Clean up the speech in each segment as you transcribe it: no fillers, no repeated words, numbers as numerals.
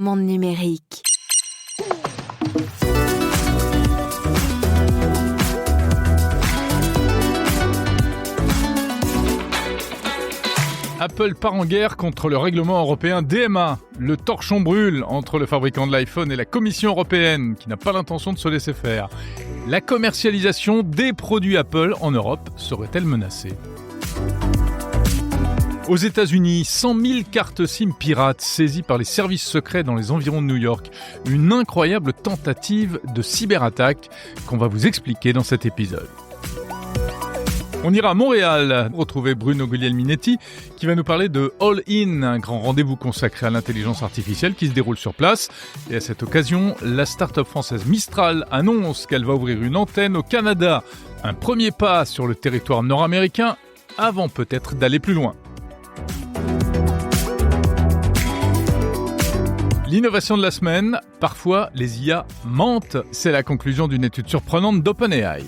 Monde numérique. Apple part en guerre contre le règlement européen DMA. Le torchon brûle entre le fabricant de l'iPhone et la Commission européenne, qui n'a pas l'intention de se laisser faire. La commercialisation des produits Apple en Europe serait-elle menacée ? Aux États-Unis, 100 000 cartes SIM pirates saisies par les services secrets dans les environs de New York. Une incroyable tentative de cyberattaque qu'on va vous expliquer dans cet épisode. On ira à Montréal retrouver Bruno Guglielminetti qui va nous parler de All In, un grand rendez-vous consacré à l'intelligence artificielle qui se déroule sur place. Et à cette occasion, la start-up française Mistral annonce qu'elle va ouvrir une antenne au Canada. Un premier pas sur le territoire nord-américain avant peut-être d'aller plus loin. L'innovation de la semaine, parfois les IA mentent. C'est la conclusion d'une étude surprenante d'OpenAI.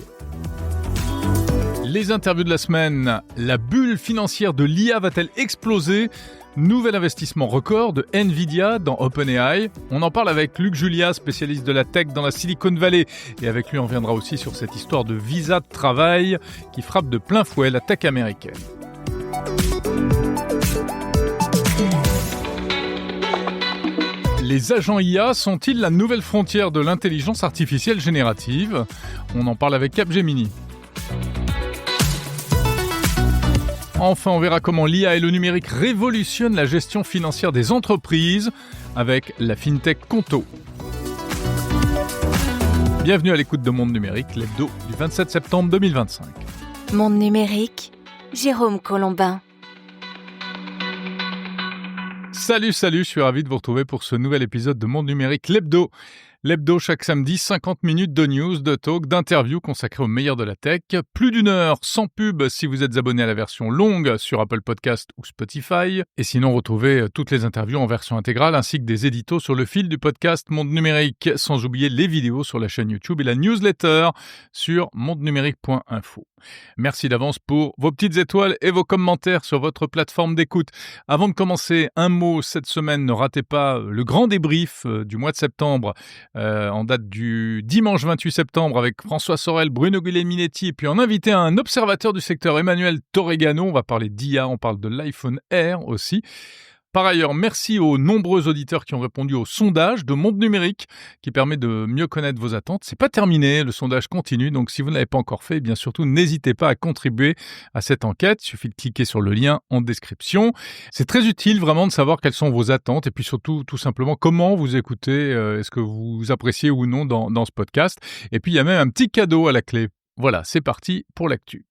Les interviews de la semaine, la bulle financière de l'IA va-t-elle exploser ? Nouvel investissement record de Nvidia dans OpenAI. On en parle avec Luc Julia, spécialiste de la tech dans la Silicon Valley. Et avec lui, on reviendra aussi sur cette histoire de visa de travail qui frappe de plein fouet la tech américaine. Les agents IA sont-ils la nouvelle frontière de l'intelligence artificielle générative ? On en parle avec Capgemini. Enfin, on verra comment l'IA et le numérique révolutionnent la gestion financière des entreprises avec la FinTech Conto. Bienvenue à l'écoute de Monde Numérique, l'hebdo du 27 septembre 2025. Monde numérique, Jérôme Colombin. Salut, je suis ravi de vous retrouver pour ce nouvel épisode de Monde Numérique, l'hebdo. L'hebdo, chaque samedi, 50 minutes de news, de talk, d'interviews consacrées au meilleur de la tech. Plus d'une heure, sans pub, si vous êtes abonné à la version longue sur Apple Podcast ou Spotify. Et sinon, retrouvez toutes les interviews en version intégrale, ainsi que des éditos sur le fil du podcast Monde Numérique, sans oublier les vidéos sur la chaîne YouTube et la newsletter sur mondenumérique.info. Merci d'avance pour vos petites étoiles et vos commentaires sur votre plateforme d'écoute. Avant de commencer, un mot cette semaine, ne ratez pas le grand débrief du mois de septembre, en date du dimanche 28 septembre avec François Sorel, Bruno Guglielminetti et puis en invité un observateur du secteur, Emmanuel Torregano. On va parler d'IA, on parle de l'iPhone Air aussi. Par ailleurs, merci aux nombreux auditeurs qui ont répondu au sondage de Monde Numérique qui permet de mieux connaître vos attentes. C'est pas terminé, le sondage continue, donc si vous ne l'avez pas encore fait, bien surtout n'hésitez pas à contribuer à cette enquête. Il suffit de cliquer sur le lien en description. C'est très utile vraiment de savoir quelles sont vos attentes et puis surtout, tout simplement, comment vous écoutez, est-ce que vous appréciez ou non dans ce podcast. Et puis il y a même un petit cadeau à la clé. Voilà, c'est parti pour l'actu.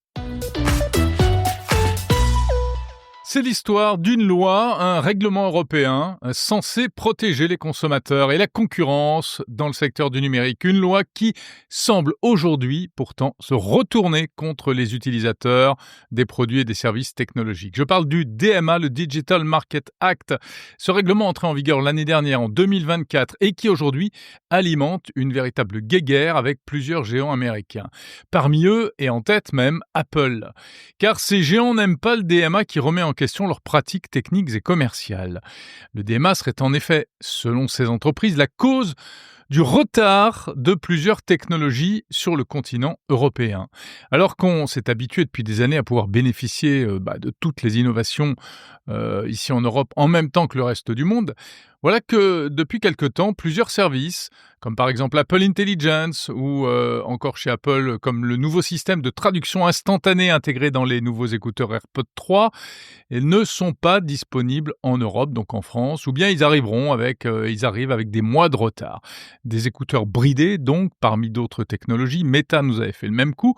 C'est l'histoire d'une loi, un règlement européen censé protéger les consommateurs et la concurrence dans le secteur du numérique. Une loi qui semble aujourd'hui pourtant se retourner contre les utilisateurs des produits et des services technologiques. Je parle du DMA, le Digital Market Act. Ce règlement entré en vigueur l'année dernière, en 2024, et qui aujourd'hui alimente une véritable guéguerre avec plusieurs géants américains. Parmi eux, et en tête même, Apple. Car ces géants n'aiment pas le DMA qui remet en question leurs pratiques techniques et commerciales. Le DMA serait en effet, selon ces entreprises, la cause du retard de plusieurs technologies sur le continent européen. Alors qu'on s'est habitué depuis des années à pouvoir bénéficier de toutes les innovations ici en Europe en même temps que le reste du monde, voilà que depuis quelque temps, plusieurs services, comme par exemple Apple Intelligence ou encore chez Apple, comme le nouveau système de traduction instantanée intégré dans les nouveaux écouteurs AirPods 3, ne sont pas disponibles en Europe, donc en France, ou bien ils arrivent avec des mois de retard. Des écouteurs bridés, donc, parmi d'autres technologies. Meta nous avait fait le même coup.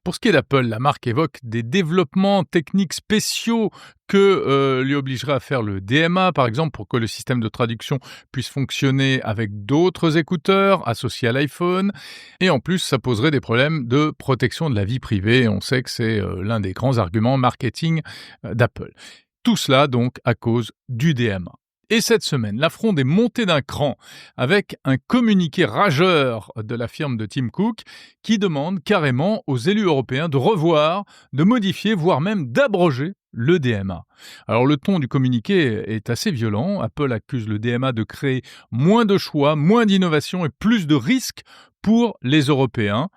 Pour ce qui est d'Apple, la marque évoque des développements techniques spéciaux que lui obligerait à faire le DMA, par exemple, pour que le système de traduction puisse fonctionner avec d'autres écouteurs associés à l'iPhone. Et en plus, ça poserait des problèmes de protection de la vie privée. On sait que c'est l'un des grands arguments marketing d'Apple. Tout cela, donc, à cause du DMA. Et cette semaine, l'affront est monté d'un cran avec un communiqué rageur de la firme de Tim Cook qui demande carrément aux élus européens de revoir, de modifier, voire même d'abroger le DMA. Alors le ton du communiqué est assez violent. Apple accuse le DMA de créer moins de choix, moins d'innovation et plus de risques pour les Européens.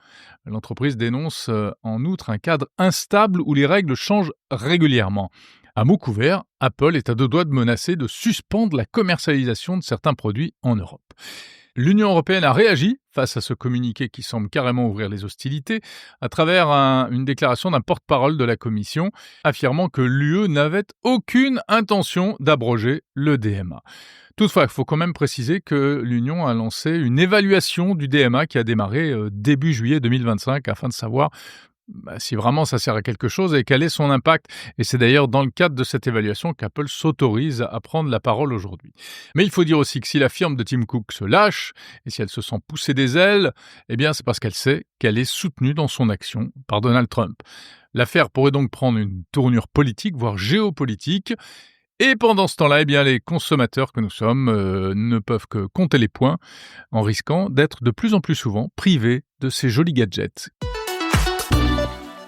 L'entreprise dénonce en outre un cadre instable où les règles changent régulièrement. À mots couverts, Apple est à deux doigts de menacer de suspendre la commercialisation de certains produits en Europe. L'Union européenne a réagi face à ce communiqué qui semble carrément ouvrir les hostilités à travers une déclaration d'un porte-parole de la Commission affirmant que l'UE n'avait aucune intention d'abroger le DMA. Toutefois, il faut quand même préciser que l'Union a lancé une évaluation du DMA qui a démarré début juillet 2025 afin de savoir si vraiment ça sert à quelque chose et quel est son impact. Et c'est d'ailleurs dans le cadre de cette évaluation qu'Apple s'autorise à prendre la parole aujourd'hui. Mais il faut dire aussi que si la firme de Tim Cook se lâche et si elle se sent pousser des ailes, eh bien c'est parce qu'elle sait qu'elle est soutenue dans son action par Donald Trump. L'affaire pourrait donc prendre une tournure politique, voire géopolitique. Et pendant ce temps-là, eh bien, les consommateurs que nous sommes ne peuvent que compter les points en risquant d'être de plus en plus souvent privés de ces jolis gadgets.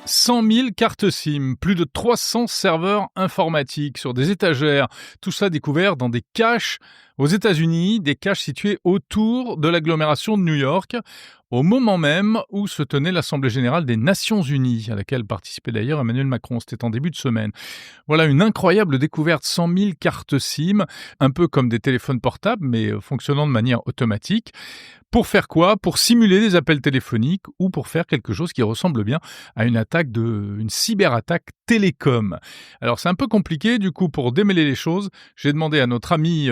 100 000 cartes SIM, plus de 300 serveurs informatiques sur des étagères, tout ça découvert dans des caches aux États-Unis, des caches situées autour de l'agglomération de New York, au moment même où se tenait l'Assemblée générale des Nations unies, à laquelle participait d'ailleurs Emmanuel Macron, c'était en début de semaine. Voilà une incroyable découverte, 100 000 cartes SIM, un peu comme des téléphones portables, mais fonctionnant de manière automatique. Pour faire quoi ? Pour simuler des appels téléphoniques ou pour faire quelque chose qui ressemble bien à une cyberattaque télécom. Alors c'est un peu compliqué, du coup pour démêler les choses, j'ai demandé à notre ami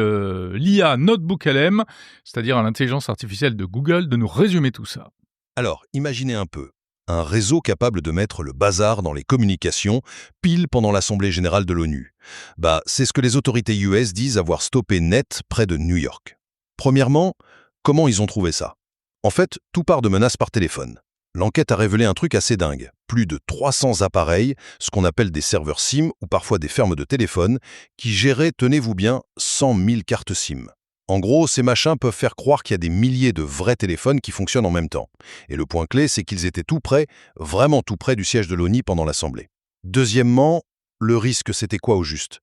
l'IA NotebookLM, c'est-à-dire à l'intelligence artificielle de Google, de nous résumer tout ça. Alors, imaginez un peu, un réseau capable de mettre le bazar dans les communications, pile pendant l'Assemblée générale de l'ONU. C'est ce que les autorités US disent avoir stoppé net près de New York. Premièrement, comment ils ont trouvé ça ? En fait, tout part de menaces par téléphone. L'enquête a révélé un truc assez dingue. Plus de 300 appareils, ce qu'on appelle des serveurs SIM ou parfois des fermes de téléphone, qui géraient, tenez-vous bien, 100 000 cartes SIM. En gros, ces machins peuvent faire croire qu'il y a des milliers de vrais téléphones qui fonctionnent en même temps. Et le point clé, c'est qu'ils étaient tout près, vraiment tout près du siège de l'ONU pendant l'Assemblée. Deuxièmement, le risque, c'était quoi au juste ?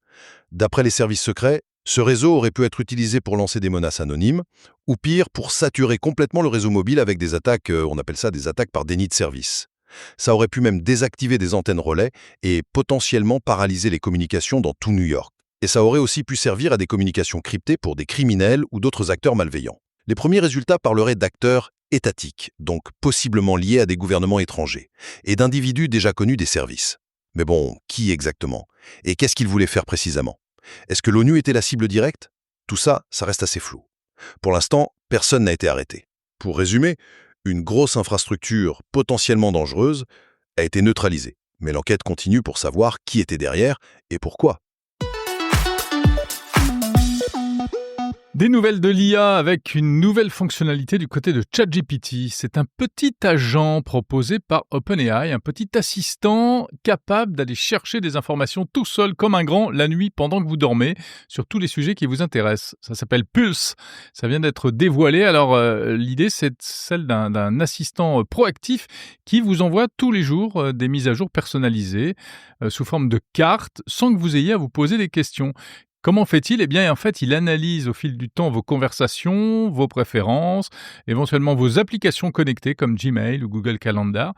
D'après les services secrets, ce réseau aurait pu être utilisé pour lancer des menaces anonymes, ou pire, pour saturer complètement le réseau mobile avec des attaques, on appelle ça des attaques par déni de service. Ça aurait pu même désactiver des antennes relais et potentiellement paralyser les communications dans tout New York. Et ça aurait aussi pu servir à des communications cryptées pour des criminels ou d'autres acteurs malveillants. Les premiers résultats parleraient d'acteurs étatiques, donc possiblement liés à des gouvernements étrangers, et d'individus déjà connus des services. Mais bon, qui exactement ? Et qu'est-ce qu'ils voulaient faire précisément ? Est-ce que l'ONU était la cible directe ? Tout ça, ça reste assez flou. Pour l'instant, personne n'a été arrêté. Pour résumer, une grosse infrastructure potentiellement dangereuse a été neutralisée. Mais l'enquête continue pour savoir qui était derrière et pourquoi. Des nouvelles de l'IA avec une nouvelle fonctionnalité du côté de ChatGPT. C'est un petit agent proposé par OpenAI, un petit assistant capable d'aller chercher des informations tout seul comme un grand la nuit pendant que vous dormez sur tous les sujets qui vous intéressent. Ça s'appelle Pulse. Ça vient d'être dévoilé. Alors l'idée c'est celle d'un assistant proactif qui vous envoie tous les jours des mises à jour personnalisées sous forme de cartes sans que vous ayez à vous poser des questions. Comment fait-il ? Eh bien, en fait, il analyse au fil du temps vos conversations, vos préférences, éventuellement vos applications connectées comme Gmail ou Google Calendar.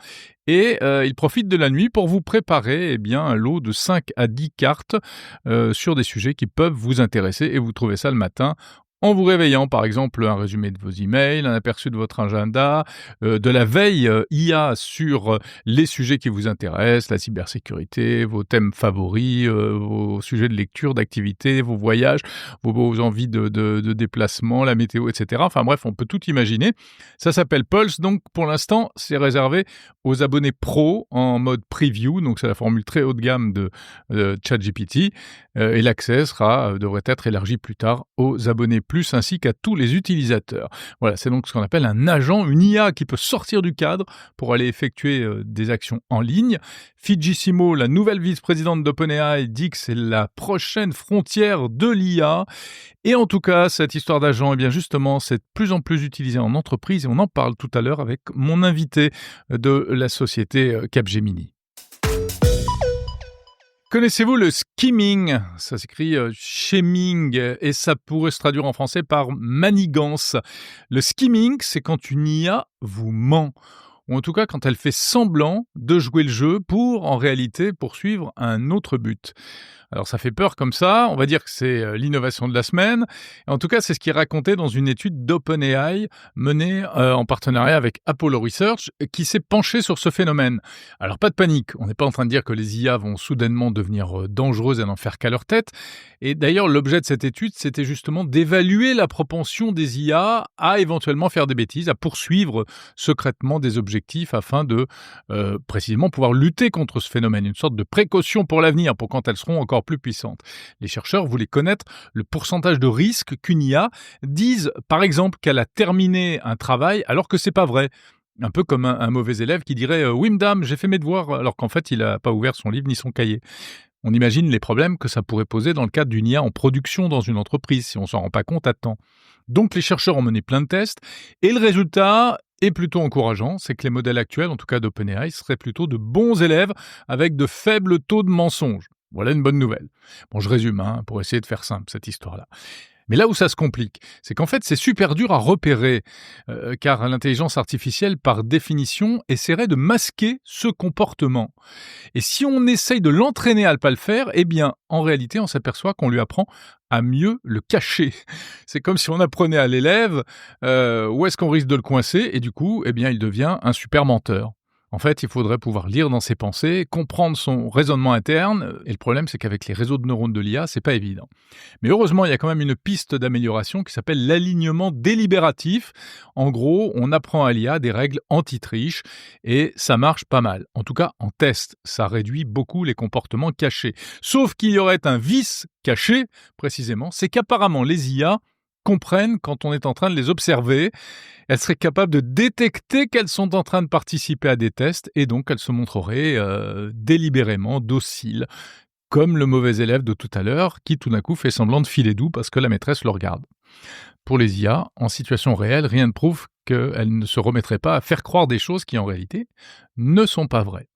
Et il profite de la nuit pour vous préparer un lot de 5 à 10 cartes sur des sujets qui peuvent vous intéresser. Et vous trouvez ça le matin en vous réveillant, par exemple, un résumé de vos emails, un aperçu de votre agenda, de la veille IA sur les sujets qui vous intéressent, la cybersécurité, vos thèmes favoris, vos sujets de lecture, d'activité, vos voyages, vos envies de déplacement, la météo, etc. Enfin bref, on peut tout imaginer. Ça s'appelle Pulse, donc pour l'instant, c'est réservé aux abonnés pro en mode preview, donc c'est la formule très haut de gamme de ChatGPT, et l'accès devrait être élargi plus tard aux abonnés plus ainsi qu'à tous les utilisateurs. Voilà, c'est donc ce qu'on appelle un agent, une IA qui peut sortir du cadre pour aller effectuer des actions en ligne. Fidjissimo, la nouvelle vice-présidente d'OpenAI, dit que c'est la prochaine frontière de l'IA. Et en tout cas, cette histoire d'agent, eh bien justement, c'est de plus en plus utilisé en entreprise et on en parle tout à l'heure avec mon invité de la société Capgemini. Connaissez-vous le skimming? Ça s'écrit shaming et ça pourrait se traduire en français par manigance. Le skimming, c'est quand une IA vous ment, ou en tout cas quand elle fait semblant de jouer le jeu pour, en réalité, poursuivre un autre but. Alors ça fait peur comme ça, on va dire que c'est l'innovation de la semaine. Et en tout cas, c'est ce qui est raconté dans une étude d'OpenAI menée en partenariat avec Apollo Research qui s'est penchée sur ce phénomène. Alors pas de panique, on n'est pas en train de dire que les IA vont soudainement devenir dangereuses et n'en faire qu'à leur tête. Et d'ailleurs, l'objet de cette étude, c'était justement d'évaluer la propension des IA à éventuellement faire des bêtises, à poursuivre secrètement des objectifs afin de précisément pouvoir lutter contre ce phénomène, une sorte de précaution pour l'avenir, pour quand elles seront encore plus puissantes. Les chercheurs voulaient connaître le pourcentage de risque qu'une IA dise, par exemple, qu'elle a terminé un travail alors que c'est pas vrai. Un peu comme un mauvais élève qui dirait « Oui, madame, j'ai fait mes devoirs », alors qu'en fait, il n'a pas ouvert son livre ni son cahier. On imagine les problèmes que ça pourrait poser dans le cadre d'une IA en production dans une entreprise, si on ne s'en rend pas compte à temps. Donc les chercheurs ont mené plein de tests, et le résultat est plutôt encourageant, c'est que les modèles actuels, en tout cas d'OpenAI, seraient plutôt de bons élèves avec de faibles taux de mensonges. Voilà une bonne nouvelle. Bon, je résume, pour essayer de faire simple, cette histoire-là. Mais là où ça se complique, c'est qu'en fait, c'est super dur à repérer, car l'intelligence artificielle, par définition, essaierait de masquer ce comportement. Et si on essaye de l'entraîner à ne pas le faire, eh bien, en réalité, on s'aperçoit qu'on lui apprend à mieux le cacher. C'est comme si on apprenait à l'élève où est-ce qu'on risque de le coincer, et du coup, eh bien, il devient un super menteur. En fait, il faudrait pouvoir lire dans ses pensées, comprendre son raisonnement interne, et le problème, c'est qu'avec les réseaux de neurones de l'IA, c'est pas évident. Mais heureusement, il y a quand même une piste d'amélioration qui s'appelle l'alignement délibératif. En gros, on apprend à l'IA des règles anti-triche, et ça marche pas mal. En tout cas, en test, ça réduit beaucoup les comportements cachés. Sauf qu'il y aurait un vice caché, précisément, c'est qu'apparemment les IA comprennent quand on est en train de les observer. Elles seraient capables de détecter qu'elles sont en train de participer à des tests et donc elles se montreraient délibérément dociles, comme le mauvais élève de tout à l'heure qui tout d'un coup fait semblant de filer doux parce que la maîtresse le regarde. Pour les IA, en situation réelle, rien ne prouve qu'elles ne se remettraient pas à faire croire des choses qui en réalité ne sont pas vraies.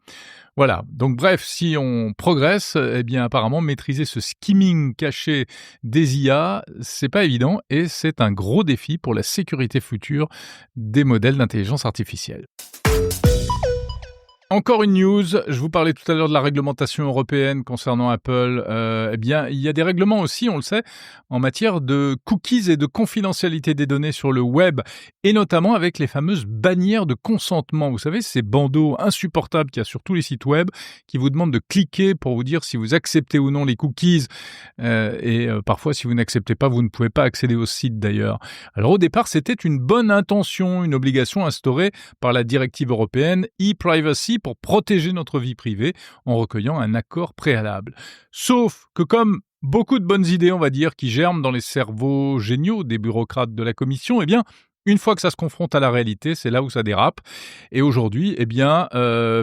Voilà, donc bref, si on progresse, eh bien apparemment maîtriser ce skimming caché des IA, c'est pas évident et c'est un gros défi pour la sécurité future des modèles d'intelligence artificielle. Encore une news, je vous parlais tout à l'heure de la réglementation européenne concernant Apple. Eh bien, il y a des règlements aussi, on le sait, en matière de cookies et de confidentialité des données sur le web, et notamment avec les fameuses bannières de consentement. Vous savez, ces bandeaux insupportables qu'il y a sur tous les sites web qui vous demandent de cliquer pour vous dire si vous acceptez ou non les cookies. Parfois, si vous n'acceptez pas, vous ne pouvez pas accéder au site d'ailleurs. Alors au départ, c'était une bonne intention, une obligation instaurée par la directive européenne e-privacy pour protéger notre vie privée en recueillant un accord préalable. Sauf que comme beaucoup de bonnes idées, on va dire, qui germent dans les cerveaux géniaux des bureaucrates de la Commission, eh bien, une fois que ça se confronte à la réalité, c'est là où ça dérape. Et aujourd'hui, eh bien,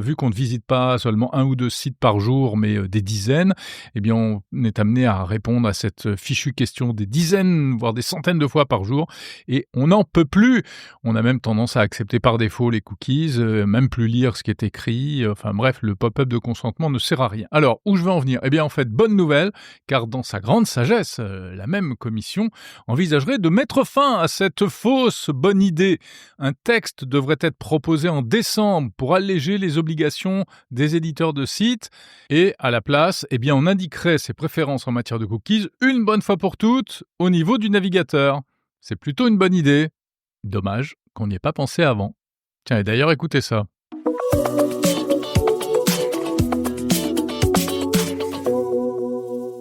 vu qu'on ne visite pas seulement 1 ou 2 sites par jour, mais des dizaines, eh bien, on est amené à répondre à cette fichue question des dizaines, voire des centaines de fois par jour. Et on n'en peut plus. On a même tendance à accepter par défaut les cookies, même plus lire ce qui est écrit. Enfin bref, le pop-up de consentement ne sert à rien. Alors, où je veux en venir ? Eh bien, en fait, bonne nouvelle, car dans sa grande sagesse, la même commission envisagerait de mettre fin à cette fausse bonne idée. Un texte devrait être proposé en décembre pour alléger les obligations des éditeurs de sites et à la place, eh bien, on indiquerait ses préférences en matière de cookies une bonne fois pour toutes au niveau du navigateur. C'est plutôt une bonne idée. Dommage qu'on n'y ait pas pensé avant. Tiens, et d'ailleurs, écoutez ça.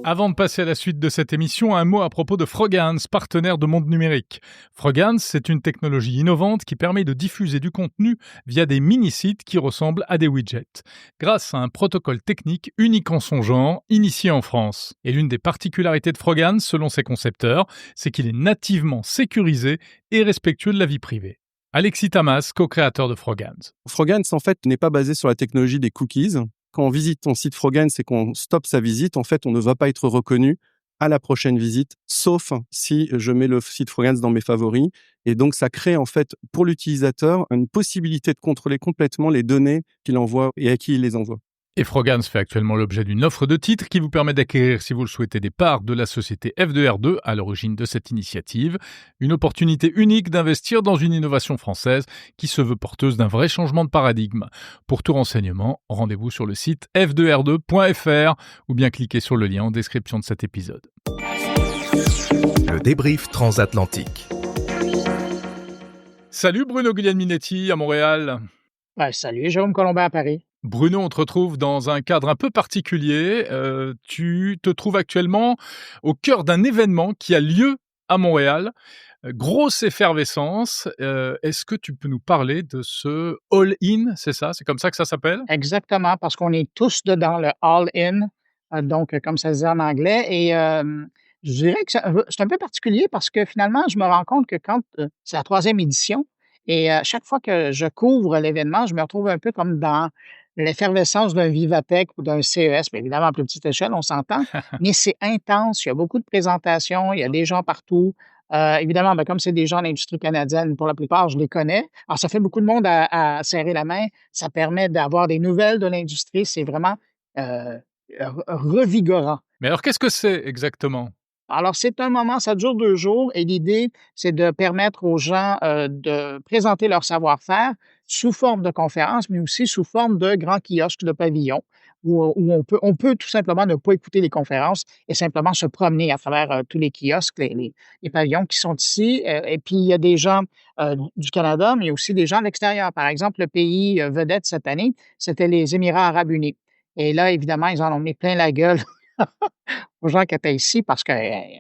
Avant de passer à la suite de cette émission, un mot à propos de Froghands, partenaire de Monde Numérique. Froghands, c'est une technologie innovante qui permet de diffuser du contenu via des mini-sites qui ressemblent à des widgets, grâce à un protocole technique unique en son genre, initié en France. Et l'une des particularités de Froghands, selon ses concepteurs, c'est qu'il est nativement sécurisé et respectueux de la vie privée. Alexis Tamas, co-créateur de Froghands. Froghands, en fait, n'est pas basé sur la technologie des cookies. Quand on visite ton site Froghands et qu'on stoppe sa visite, en fait, on ne va pas être reconnu à la prochaine visite, sauf si je mets le site Froghands dans mes favoris. Et donc, ça crée, en fait, pour l'utilisateur, une possibilité de contrôler complètement les données qu'il envoie et à qui il les envoie. Et Frogans fait actuellement l'objet d'une offre de titre qui vous permet d'acquérir, si vous le souhaitez, des parts de la société F2R2 à l'origine de cette initiative. Une opportunité unique d'investir dans une innovation française qui se veut porteuse d'un vrai changement de paradigme. Pour tout renseignement, rendez-vous sur le site f2r2.fr ou bien cliquez sur le lien en description de cet épisode. Le débrief transatlantique. Salut Bruno Guglielminetti à Montréal. Salut, Jérôme Colombin à Paris. Bruno, on te retrouve dans un cadre un peu particulier. Tu te trouves actuellement au cœur d'un événement qui a lieu à Montréal. Grosse effervescence. Est-ce que tu peux nous parler de ce All-In, c'est ça? C'est comme ça que ça s'appelle? Exactement, parce qu'on est tous dedans, le all-in, donc comme ça se dit en anglais. Et je dirais que c'est un peu particulier parce que finalement, je me rends compte que quand c'est la 3e édition, et chaque fois que je couvre l'événement, je me retrouve un peu comme dans l'effervescence d'un Vivatech ou d'un CES, mais évidemment à plus petite échelle, on s'entend, mais c'est intense, il y a beaucoup de présentations, il y a des gens partout. Évidemment, comme c'est des gens de l'industrie canadienne, pour la plupart, je les connais. Alors, ça fait beaucoup de monde à serrer la main. Ça permet d'avoir des nouvelles de l'industrie. C'est vraiment revigorant. Mais alors, qu'est-ce que c'est exactement? Alors, c'est un moment, ça dure 2 jours et l'idée, c'est de permettre aux gens de présenter leur savoir-faire sous forme de conférences, mais aussi sous forme de grands kiosques de pavillons où on peut tout simplement ne pas écouter les conférences et simplement se promener à travers tous les kiosques, les pavillons qui sont ici. Et puis, il y a des gens du Canada, mais il y a aussi des gens de l'extérieur. Par exemple, le pays vedette cette année, c'était les Émirats arabes unis. Et là, évidemment, ils en ont mis plein la gueule aux gens qui étaient ici parce que,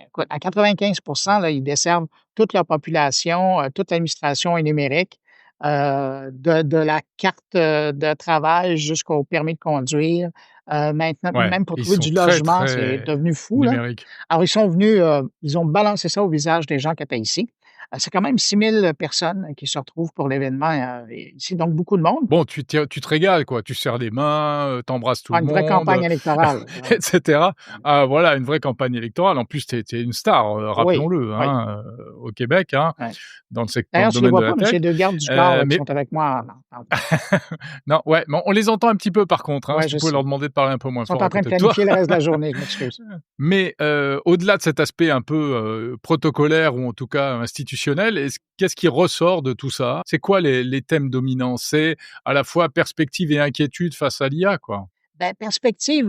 écoute, à 95 là, ils desservent toute leur population, toute l'administration est numérique, de la carte de travail jusqu'au permis de conduire. Maintenant, Ouais, même pour ils trouver sont du très, logement, très c'est devenu fou, là. numériques. Alors, ils sont venus, ils ont balancé ça au visage des gens qui étaient ici. C'est quand même 6000 personnes qui se retrouvent pour l'événement ici, donc beaucoup de monde. Bon, tu te régales, quoi. Tu serres les mains, t'embrasses tout le Une vraie monde, campagne électorale. etc. Ah, voilà, une vraie campagne électorale. En plus, tu es une star, Oui, rappelons-le, oui. Au Québec, hein, Ouais. dans le D'ailleurs, je ne les domaine vois de la pas, mais tech. j'ai 2 gardes du corps qui mais sont avec moi. non, ouais, mais on les entend un petit peu par contre, hein, Ouais, si tu je pouvais sais. leur demander de parler un peu moins Ils sont fort en à train de côté de toi. planifier le reste de la journée, je m'excuse. Mais au-delà de cet aspect un peu protocolaire ou en tout cas institutionnel, qu'est-ce qui ressort de tout ça? C'est quoi les thèmes dominants? C'est à la fois perspective et inquiétude face à l'IA, quoi. Perspective,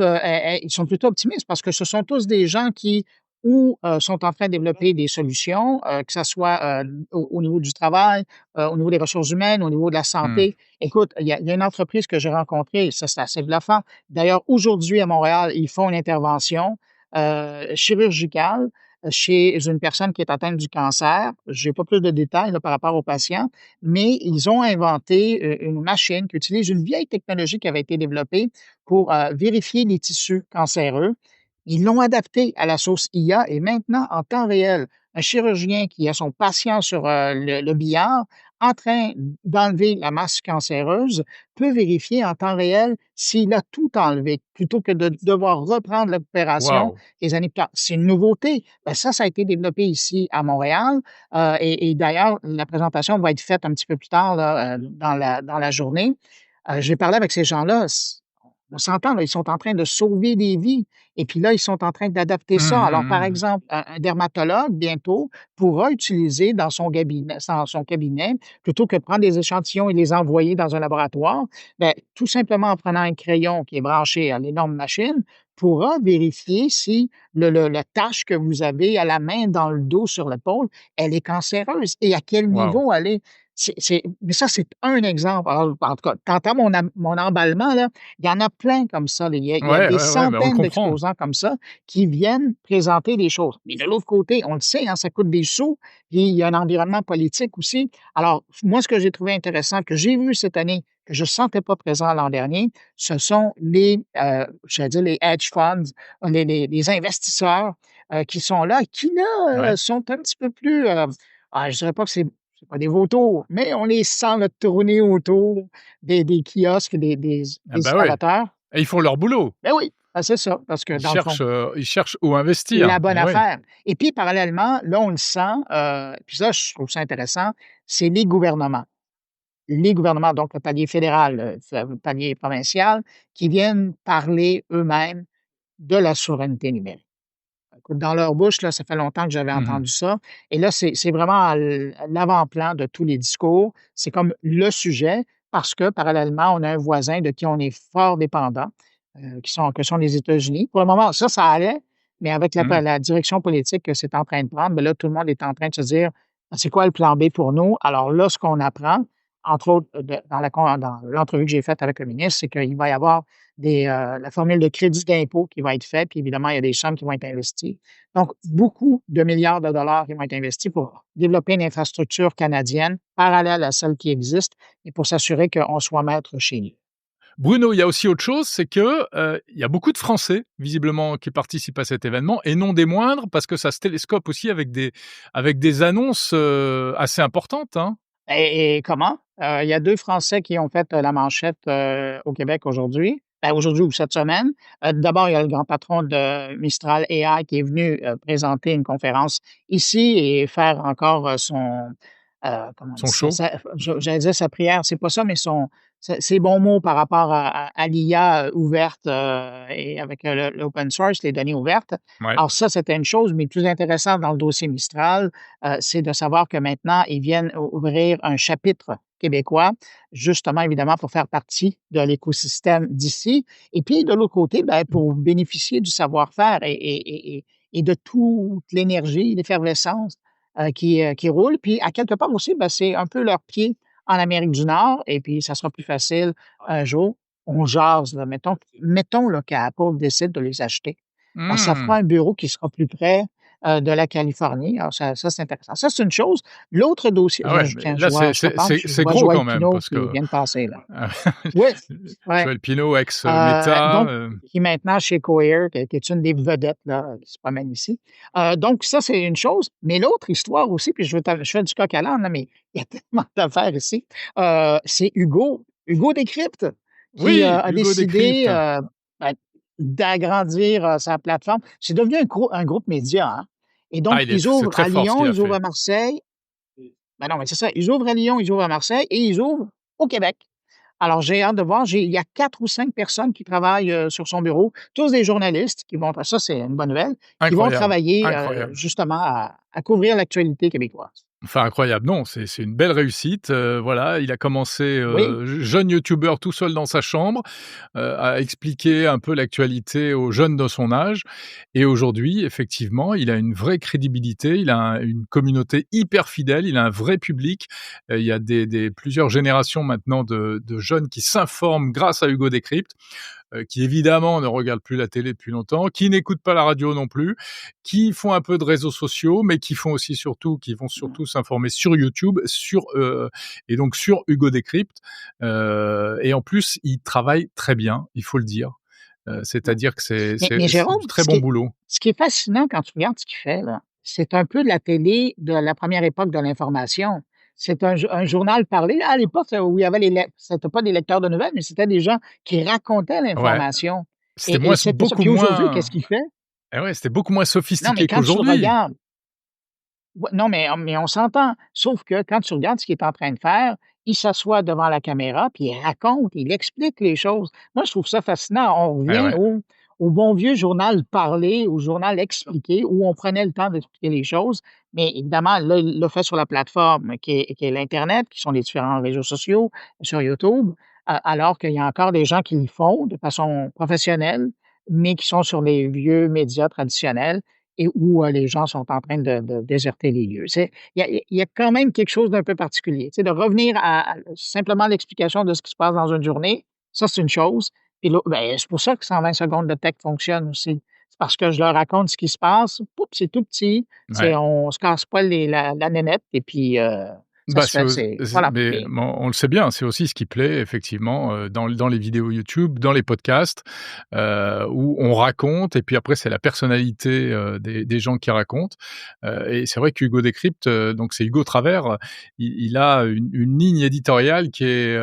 ils sont plutôt optimistes parce que ce sont tous des gens qui sont en train de développer des solutions, que ça soit, au niveau du travail, au niveau des ressources humaines, au niveau de la Mmh. santé. Écoute, il y a une entreprise que j'ai rencontrée, ça c'est assez bluffant. D'ailleurs, aujourd'hui à Montréal, ils font une intervention, chirurgicale, chez une personne qui est atteinte du cancer. J'ai pas plus de détails là par rapport au patient, mais ils ont inventé, une machine qui utilise une vieille technologie qui avait été développée pour, vérifier les tissus cancéreux. Ils l'ont adapté à la sauce IA et maintenant, en temps réel, un chirurgien qui a son patient sur, le billard, en train d'enlever la masse cancéreuse, peut vérifier en temps réel s'il a tout enlevé, plutôt que de devoir reprendre l'opération Waouh! des années plus tard. C'est une nouveauté. Ça a été développé ici à Montréal, et d'ailleurs, la présentation va être faite un petit peu plus tard là, dans la journée. J'ai parlé avec ces gens-là, on s'entend là, ils sont en train de sauver des vies et puis là, ils sont en train d'adapter Mmh, ça. Alors, par mmh, mmh. exemple, un dermatologue, bientôt, pourra utiliser dans son cabinet, plutôt que de prendre des échantillons et les envoyer dans un laboratoire, tout simplement en prenant un crayon qui est branché à l'énorme machine, pourra vérifier si la tache que vous avez à la main, dans le dos, sur l'épaule, elle est cancéreuse et à quel Waouh! niveau elle est. Mais ça, c'est un exemple. Alors, en tout cas, tu entends mon emballement, là, il y en a plein comme ça, là. Il y a Ouais, des ouais, ouais, bah, on le centaines comprend. d'exposants comme ça qui viennent présenter des choses. Mais de l'autre côté, on le sait, hein, ça coûte des sous, puis il y a un environnement politique aussi. Alors, moi, ce que j'ai trouvé intéressant, que j'ai vu cette année, que je ne sentais pas présent l'an dernier, ce sont j'allais dire les hedge funds, les investisseurs qui sont là, qui là, Ouais. sont un petit peu plus, je dirais pas que c'est pas des vautours, mais on les sent là, tourner autour des kiosques, Ah des bah, ouais, installateurs. et ils font leur boulot. Ben oui, c'est ça, parce que dans le fond, Ils cherchent où investir. la bonne Eh oui. affaire. Et puis parallèlement, là, on le sent, puis ça, je trouve ça intéressant, c'est les gouvernements. les gouvernements, donc le palier fédéral, le palier provincial, qui viennent parler eux-mêmes de la souveraineté numérique. Écoute, dans leur bouche, là, ça fait longtemps que j'avais Mmh. entendu ça. Et là, c'est vraiment à l'avant-plan de tous les discours. C'est comme le sujet parce que, parallèlement, on a un voisin de qui on est fort dépendant, que sont les États-Unis. Pour le moment, ça allait, mais avec Mmh. la direction politique que c'est en train de prendre, bien là, tout le monde est en train de se dire: «Ah, c'est quoi le plan B pour nous?» Alors là, ce qu'on apprend, entre autres, dans l'entrevue que j'ai faite avec le ministre, c'est qu'il va y avoir la formule de crédit d'impôt qui va être faite, puis évidemment, il y a des sommes qui vont être investies. Donc, beaucoup de milliards de dollars qui vont être investis pour développer une infrastructure canadienne parallèle à celle qui existe et pour s'assurer qu'on soit maître chez nous. Bruno, il y a aussi autre chose, c'est que, il y a beaucoup de Français, visiblement, qui participent à cet événement et non des moindres parce que ça se télescope aussi avec des annonces, assez importantes, hein? Et comment? Il y a 2 Français qui ont fait, la manchette, au Québec aujourd'hui. Ben, aujourd'hui ou cette semaine. D'abord, il y a le grand patron de Mistral AI qui est venu, présenter une conférence ici et faire encore, comment on Son dit ça? show. J'allais dire sa prière, c'est pas ça, mais ses bons mots par rapport à l'IA, ouverte, et avec, l'open source, les données ouvertes. Ouais. Alors ça, c'était une chose, mais plus intéressant dans le dossier Mistral, c'est de savoir que maintenant, ils viennent ouvrir un chapitre québécois, justement, évidemment, pour faire partie de l'écosystème d'ici. Et puis, de l'autre côté, ben, pour bénéficier du savoir-faire et de toute l'énergie, l'effervescence qui roule. Puis, à quelque part aussi, ben, c'est un peu leur pied en Amérique du Nord. Et puis, ça sera plus facile un jour. On jase, là, mettons là, qu'Apple décide de les acheter. Ben, ça Mmh. fera un bureau qui sera plus près de la Californie. Alors, ça c'est intéressant. Ça, c'est une chose. L'autre dossier, Ah ouais, mais tiens, là, je te parle, je c'est vois gros Joël quand même Pineau parce qui que vient de passer, là. Oui, ouais. Joël Pineau, ex-Meta, Donc, qui est maintenant chez Cohere, qui est une des vedettes, là, qui se promène ici. Donc ça, c'est une chose. Mais l'autre histoire aussi, puis je fais du coq à l'âne, là, mais il y a tellement d'affaires ici. C'est Hugo Décrypte, qui oui, a Hugo décidé Décrypte. ben, d'agrandir sa plateforme. C'est devenu un groupe média, hein. Et donc, Ah, ils c'est ouvrent très à fort ce Lyon, qu'il a ils ouvrent fait. à Marseille. Ben non, mais c'est ça. Ils ouvrent à Lyon, ils ouvrent à Marseille et ils ouvrent au Québec. Alors, j'ai hâte de voir. Il y a 4 ou 5 personnes qui travaillent sur son bureau, tous des journalistes qui vont, ça c'est une bonne nouvelle, qui vont Incroyable, travailler incroyable. justement à couvrir l'actualité québécoise. Enfin incroyable, non, c'est une belle réussite, voilà, il a commencé, Oui, jeune youtubeur tout seul dans sa chambre, à expliquer un peu l'actualité aux jeunes de son âge et aujourd'hui, effectivement, il a une vraie crédibilité, il a une communauté hyper fidèle, il a un vrai public, il y a plusieurs générations maintenant de jeunes qui s'informent grâce à Hugo Décrypte, qui évidemment ne regardent plus la télé depuis longtemps, qui n'écoutent pas la radio non plus, qui font un peu de réseaux sociaux, mais qui vont surtout s'informer sur YouTube, et donc sur Hugo Décrypte. Et en plus, il travaille très bien, il faut le dire. C'est-à-dire que mais c'est Jérôme, du très bon boulot. ce qui est fascinant quand tu regardes ce qu'il fait, là, c'est un peu de la télé de la première époque de l'information. C'est un journal parlé. À l'époque, où il y avait c'était pas des lecteurs de nouvelles, mais c'était des gens qui racontaient Ouais, l'information. c'était Et moins c'était ça. beaucoup Puis aujourd'hui, qu'est-ce moins qu'il fait? ouais, c'était beaucoup moins Non, mais sophistiqué quand tu le qu'aujourd'hui. regardes, ouais, non, mais on s'entend. Sauf que quand tu regardes ce qu'il est en train de faire, il s'assoit devant la caméra, puis il raconte, il explique les choses. Moi, je trouve ça fascinant. On Ouais, revient ouais. au bon vieux journal parlé, au journal expliqué, où on prenait le temps d'expliquer les choses. Mais évidemment, là, il l'a fait sur la plateforme qui est l'Internet, qui sont les différents réseaux sociaux, sur YouTube, alors qu'il y a encore des gens qui le font de façon professionnelle, mais qui sont sur les vieux médias traditionnels et où, les gens sont en train de déserter les lieux. Il y a quand même quelque chose d'un peu particulier. Tu sais, de revenir à simplement l'explication de ce qui se passe dans une journée, ça, c'est une chose. Puis là, ben, c'est pour ça que 120 secondes de tech fonctionne aussi. C'est parce que je leur raconte ce qui se passe, poup, c'est tout petit, Ouais. on se casse pas la nénette et puis, ça Bah, se fait, c'est voilà. mais Mais bon, on le sait bien, c'est aussi ce qui plaît effectivement, dans les vidéos YouTube, dans les podcasts, où on raconte et puis après c'est la personnalité, des gens qui racontent, et c'est vrai qu'Hugo Décrypte, donc c'est Hugo Travers, il a une ligne éditoriale qui est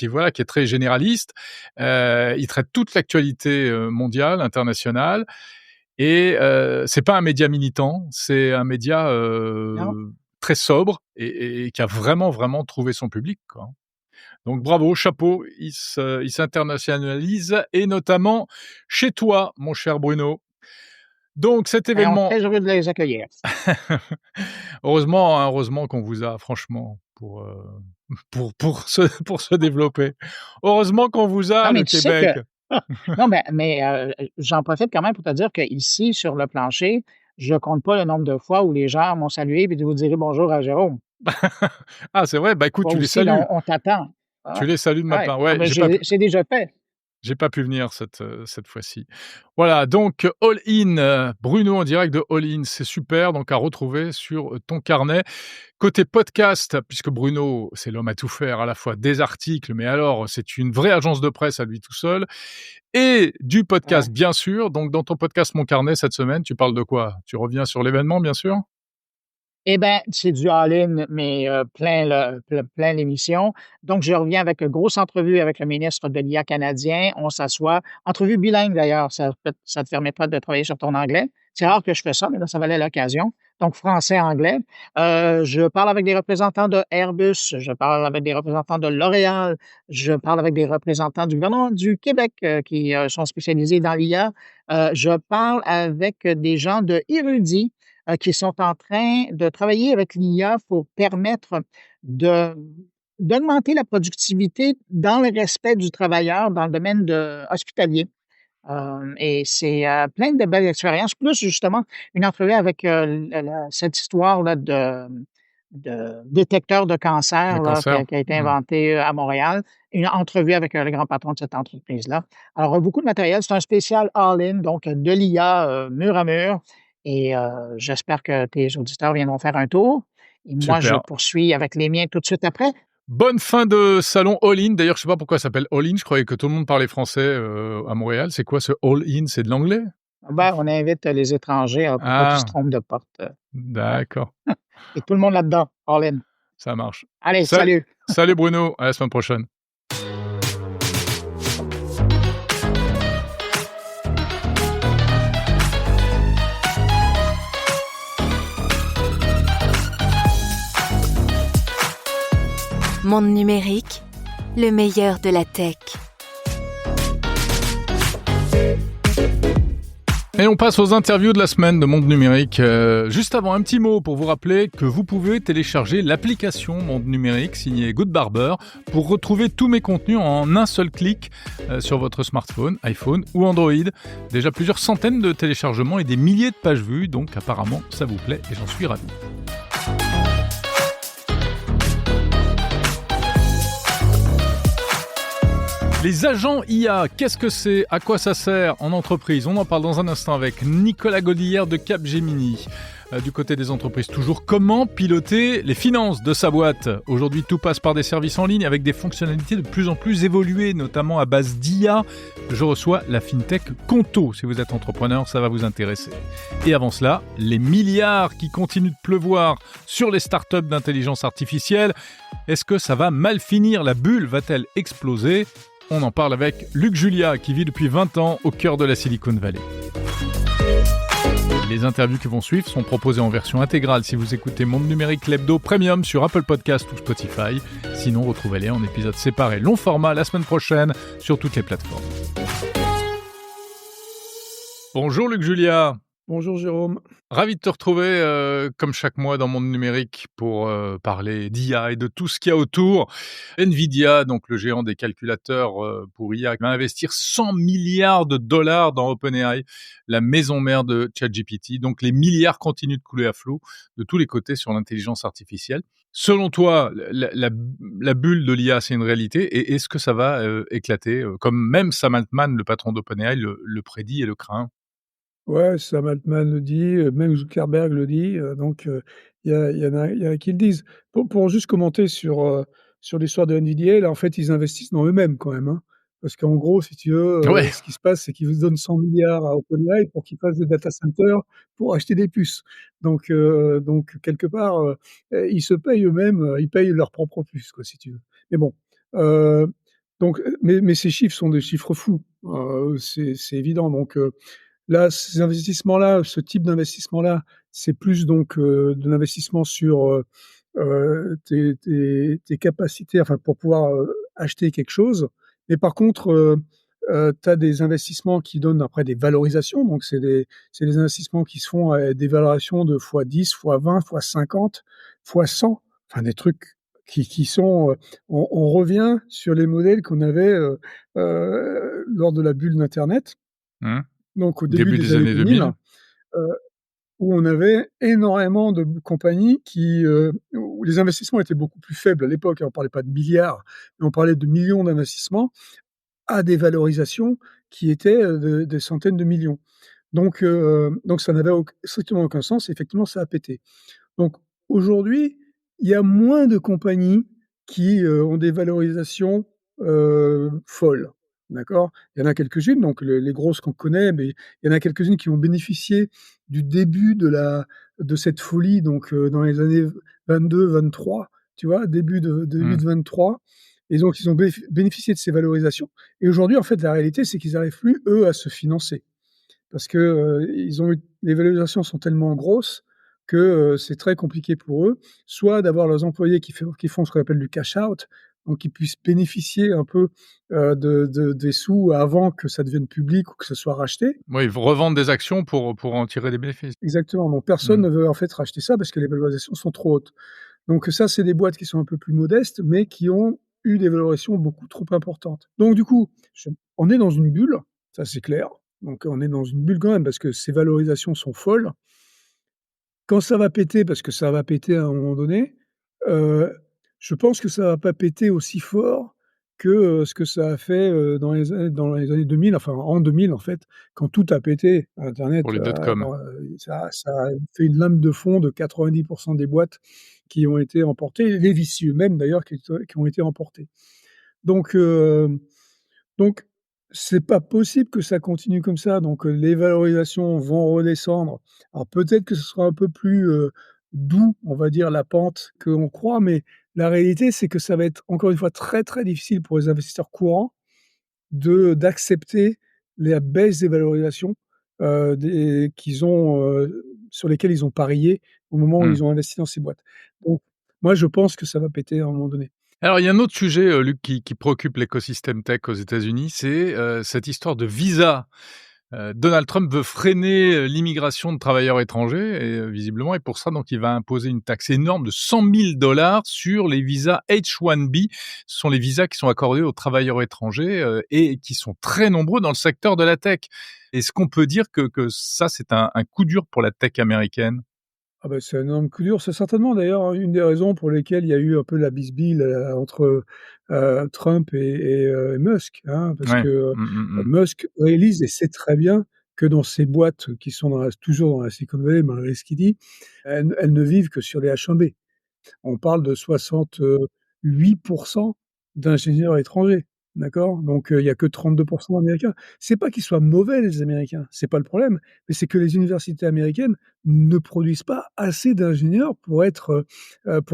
voilà, qui est très généraliste. Il traite toute l'actualité, mondiale, internationale et c'est pas un média militant, c'est un média, non, très sobre et qui a vraiment, vraiment trouvé son public, quoi. Donc bravo, chapeau, il s'internationalise et notamment chez toi, mon cher Bruno. Donc cet Et on est événement très heureux de les accueillir. heureusement, hein, heureusement qu'on vous a franchement pour se développer. Heureusement qu'on vous a, Non, mais le tu sais que Québec. non, j'en profite quand même pour te dire qu'ici, sur le plancher, je compte pas le nombre de fois où les gens m'ont salué puis vous direz bonjour à Jérôme. Ah c'est vrai? Bah, écoute, Toi tu les aussi, là, salues. on t'attend. Tu Ah, les salues de ma ouais. part. Ah Ouais, ben, c'est déjà fait. j'ai pas pu venir cette fois-ci. Voilà, donc All In, Bruno en direct de All In, c'est super, donc à retrouver sur, ton carnet. Côté podcast, puisque Bruno, c'est l'homme à tout faire, à la fois des articles, mais alors c'est une vraie agence de presse à lui tout seul et du Ouais. podcast, bien sûr. Donc dans ton podcast Mon Carnet, cette semaine, tu parles de quoi? Tu reviens sur l'événement, bien sûr? Eh ben, c'est du all-in, mais plein l'émission. Donc, je reviens avec une grosse entrevue avec le ministre de l'IA canadien. On s'assoit. Entrevue bilingue, d'ailleurs. Ça te permettra de travailler sur ton anglais. C'est rare que je fais ça, mais là, ça valait l'occasion. Donc, français-anglais. Je parle avec des représentants de Airbus. Je parle avec des représentants de L'Oréal. Je parle avec des représentants du gouvernement du Québec qui sont spécialisés dans l'IA. Je parle avec des gens de Érudit qui sont en train de travailler avec l'IA pour permettre de d'augmenter la productivité dans le respect du travailleur dans le domaine hospitalier. Et c'est plein de belles expériences, plus justement une entrevue avec cette histoire-là de détecteur de Le cancer là, cancer? qui a été Mmh. inventé à Montréal. Une entrevue avec le grand patron de cette entreprise-là. Alors, beaucoup de matériel. C'est un spécial all-in, donc de l'IA mur à mur. Et j'espère que tes auditeurs viendront faire un tour. Et moi, je Super. poursuis avec les miens tout de suite après. Bonne fin de salon All In. D'ailleurs, je sais pas pourquoi ça s'appelle All In. Je croyais que tout le monde parlait français, à Montréal. C'est quoi ce All In? C'est de l'anglais? Ben, on invite les étrangers pour pas qu'ils se Ah, trompent de porte. Ouais. d'accord, Et tout le monde là-dedans, all in. ça marche. Allez, Sa salut! Salut Bruno, à la semaine prochaine. Monde numérique, le meilleur de la tech. Et on passe aux interviews de la semaine de Monde Numérique. Juste avant, un petit mot pour vous rappeler que vous pouvez télécharger l'application Monde Numérique signée Good Barber pour retrouver tous mes contenus en un seul clic sur votre smartphone, iPhone ou Android. Déjà plusieurs centaines de téléchargements et des milliers de pages vues, donc apparemment ça vous plaît et j'en suis ravi. Les agents IA, qu'est-ce que c'est? À quoi ça sert en entreprise? On en parle dans un instant avec Nicolas Godillère de Capgemini. Du côté des entreprises, toujours comment piloter les finances de sa boîte? Aujourd'hui, tout passe par des services en ligne avec des fonctionnalités de plus en plus évoluées, notamment à base d'IA. Je reçois la FinTech Conto. Si vous êtes entrepreneur, ça va vous intéresser. Et avant cela, les milliards qui continuent de pleuvoir sur les startups d'intelligence artificielle. Est-ce que ça va mal finir? La bulle va-t-elle exploser? On en parle avec Luc Julia, qui vit depuis 20 ans au cœur de la Silicon Valley. Les interviews qui vont suivre sont proposées en version intégrale si vous écoutez Monde Numérique l'Hebdo Premium sur Apple Podcast ou Spotify. Sinon, retrouvez-les en épisodes séparés long format la semaine prochaine sur toutes les plateformes. Bonjour Luc Julia. Bonjour Jérôme. Ravi de te retrouver comme chaque mois dans Monde Numérique pour parler d'IA et de tout ce qu'il y a autour. Nvidia, donc le géant des calculateurs pour IA, va investir 100 milliards de dollars dans OpenAI, la maison mère de ChatGPT. Donc les milliards continuent de couler à flot de tous les côtés sur l'intelligence artificielle. Selon toi, la bulle de l'IA, c'est une réalité et est-ce que ça va éclater comme même Sam Altman, le patron d'OpenAI, le prédit et le craint? Ouais, Sam Altman le dit, même Zuckerberg le dit, donc il y en a qui le disent. Pour juste commenter sur l'histoire de NVIDIA, là, en fait, ils investissent dans eux-mêmes quand même, hein. Parce qu'en gros, si tu veux, Ouais. ce qui se passe, c'est qu'ils vous donnent 100 milliards à OpenAI pour qu'ils fassent des data centers pour acheter des puces. Donc quelque part, ils se payent eux-mêmes, ils payent leurs propres puces, quoi, si tu veux. Mais bon, mais ces chiffres sont des chiffres fous, c'est évident. Donc Là, ces investissements-là, ce type d'investissement-là, c'est plus donc, de l'investissement sur, tes capacités, enfin pour pouvoir, acheter quelque chose. Mais par contre, tu as des investissements qui donnent après des valorisations, donc c'est des investissements qui se font à des valorisations de fois 10, fois 20, fois 50, fois 100, enfin des trucs qui sont, on revient sur les modèles qu'on avait, lors de la bulle d'internet, Mmh. donc au début Début des des années années 2000, 2000. heu où on avait énormément de compagnies où les investissements étaient beaucoup plus faibles à l'époque, hein. On parlait pas de milliards, mais on parlait de millions d'investissements à des valorisations qui étaient, de des centaines de millions. Donc ça n'avait strictement aucun sens et effectivement ça a pété. Donc aujourd'hui, il y a moins de compagnies qui, ont des valorisations, folles, d'accord? Il y en a quelques-unes, donc les grosses qu'on connaît, mais il y en a quelques-unes qui ont bénéficié du début de cette folie, donc dans les années 22-23, tu vois? Début Mmh. de 23, et donc ils ont bénéficié de ces valorisations, et aujourd'hui, en fait, la réalité, c'est qu'ils n'arrivent plus, eux, à se financer. Parce que, ils ont eu les valorisations sont tellement grosses que, c'est très compliqué pour eux, soit d'avoir leurs employés qui font ce qu'on appelle du cash out, donc qu'ils puissent bénéficier un peu, des sous avant que ça devienne public ou que ce soit racheté. Oui, ils revendent des actions pour en tirer des bénéfices. Exactement, donc personne Mmh. ne veut en fait racheter ça parce que les valorisations sont trop hautes. Donc ça, c'est des boîtes qui sont un peu plus modestes, mais qui ont eu des valorisations beaucoup trop importantes. Donc du coup, on est dans une bulle, ça c'est clair. Donc on est dans une bulle quand même parce que ces valorisations sont folles. Quand ça va péter, parce que ça va péter à un moment donné, heu, je pense que ça va pas péter aussi fort que, ce que ça a fait, dans les années 2000, enfin en 2000 en fait, quand tout a pété. Pour Internet, les dot-com. ça a fait une lame de fond de 90 des boîtes qui ont été emportées, les vicieux même d'ailleurs qui ont été emportés. Donc donc, c'est pas possible que ça continue comme ça, donc les valorisations vont redescendre. Alors peut-être que ce sera un peu plus, doux, on va dire, la pente qu'on croit, mais la réalité, c'est que ça va être encore une fois très, très difficile pour les investisseurs courants d'accepter la baisse des valorisations, sur lesquelles ils ont parié au moment où Mmh. ils ont investi dans ces boîtes. Donc moi, je pense que ça va péter à un moment donné. Alors, il y a un autre sujet, Luc, qui préoccupe l'écosystème tech aux États-Unis, c'est, cette histoire de visa. Donald Trump veut freiner, l'immigration de travailleurs étrangers et visiblement, et pour ça, donc il va imposer une taxe énorme de 100 000 $ sur les visas H-1B. Ce sont les visas qui sont accordés aux travailleurs étrangers, et qui sont très nombreux dans le secteur de la tech. Est-ce qu'on peut dire que ça, c'est un coup dur pour la tech américaine? Ah bah, c'est un énorme coup dur. C'est certainement d'ailleurs une des raisons pour lesquelles il y a eu un peu la bisbille, entre, Trump et Musk, hein. Parce Ouais. que, Mmh, mmh mh. Musk réalise et sait très bien que dans ces boîtes qui sont toujours dans la Silicon Valley, malgré ce qu'il dit, elles ne vivent que sur les H1B. On parle de 68 d'ingénieurs étrangers, d'accord? Donc, il y a que 32 d'Américains. C'est pas qu'ils soient mauvais les Américains, c'est pas le problème, mais c'est que les universités américaines ne produisent pas assez d'ingénieurs pour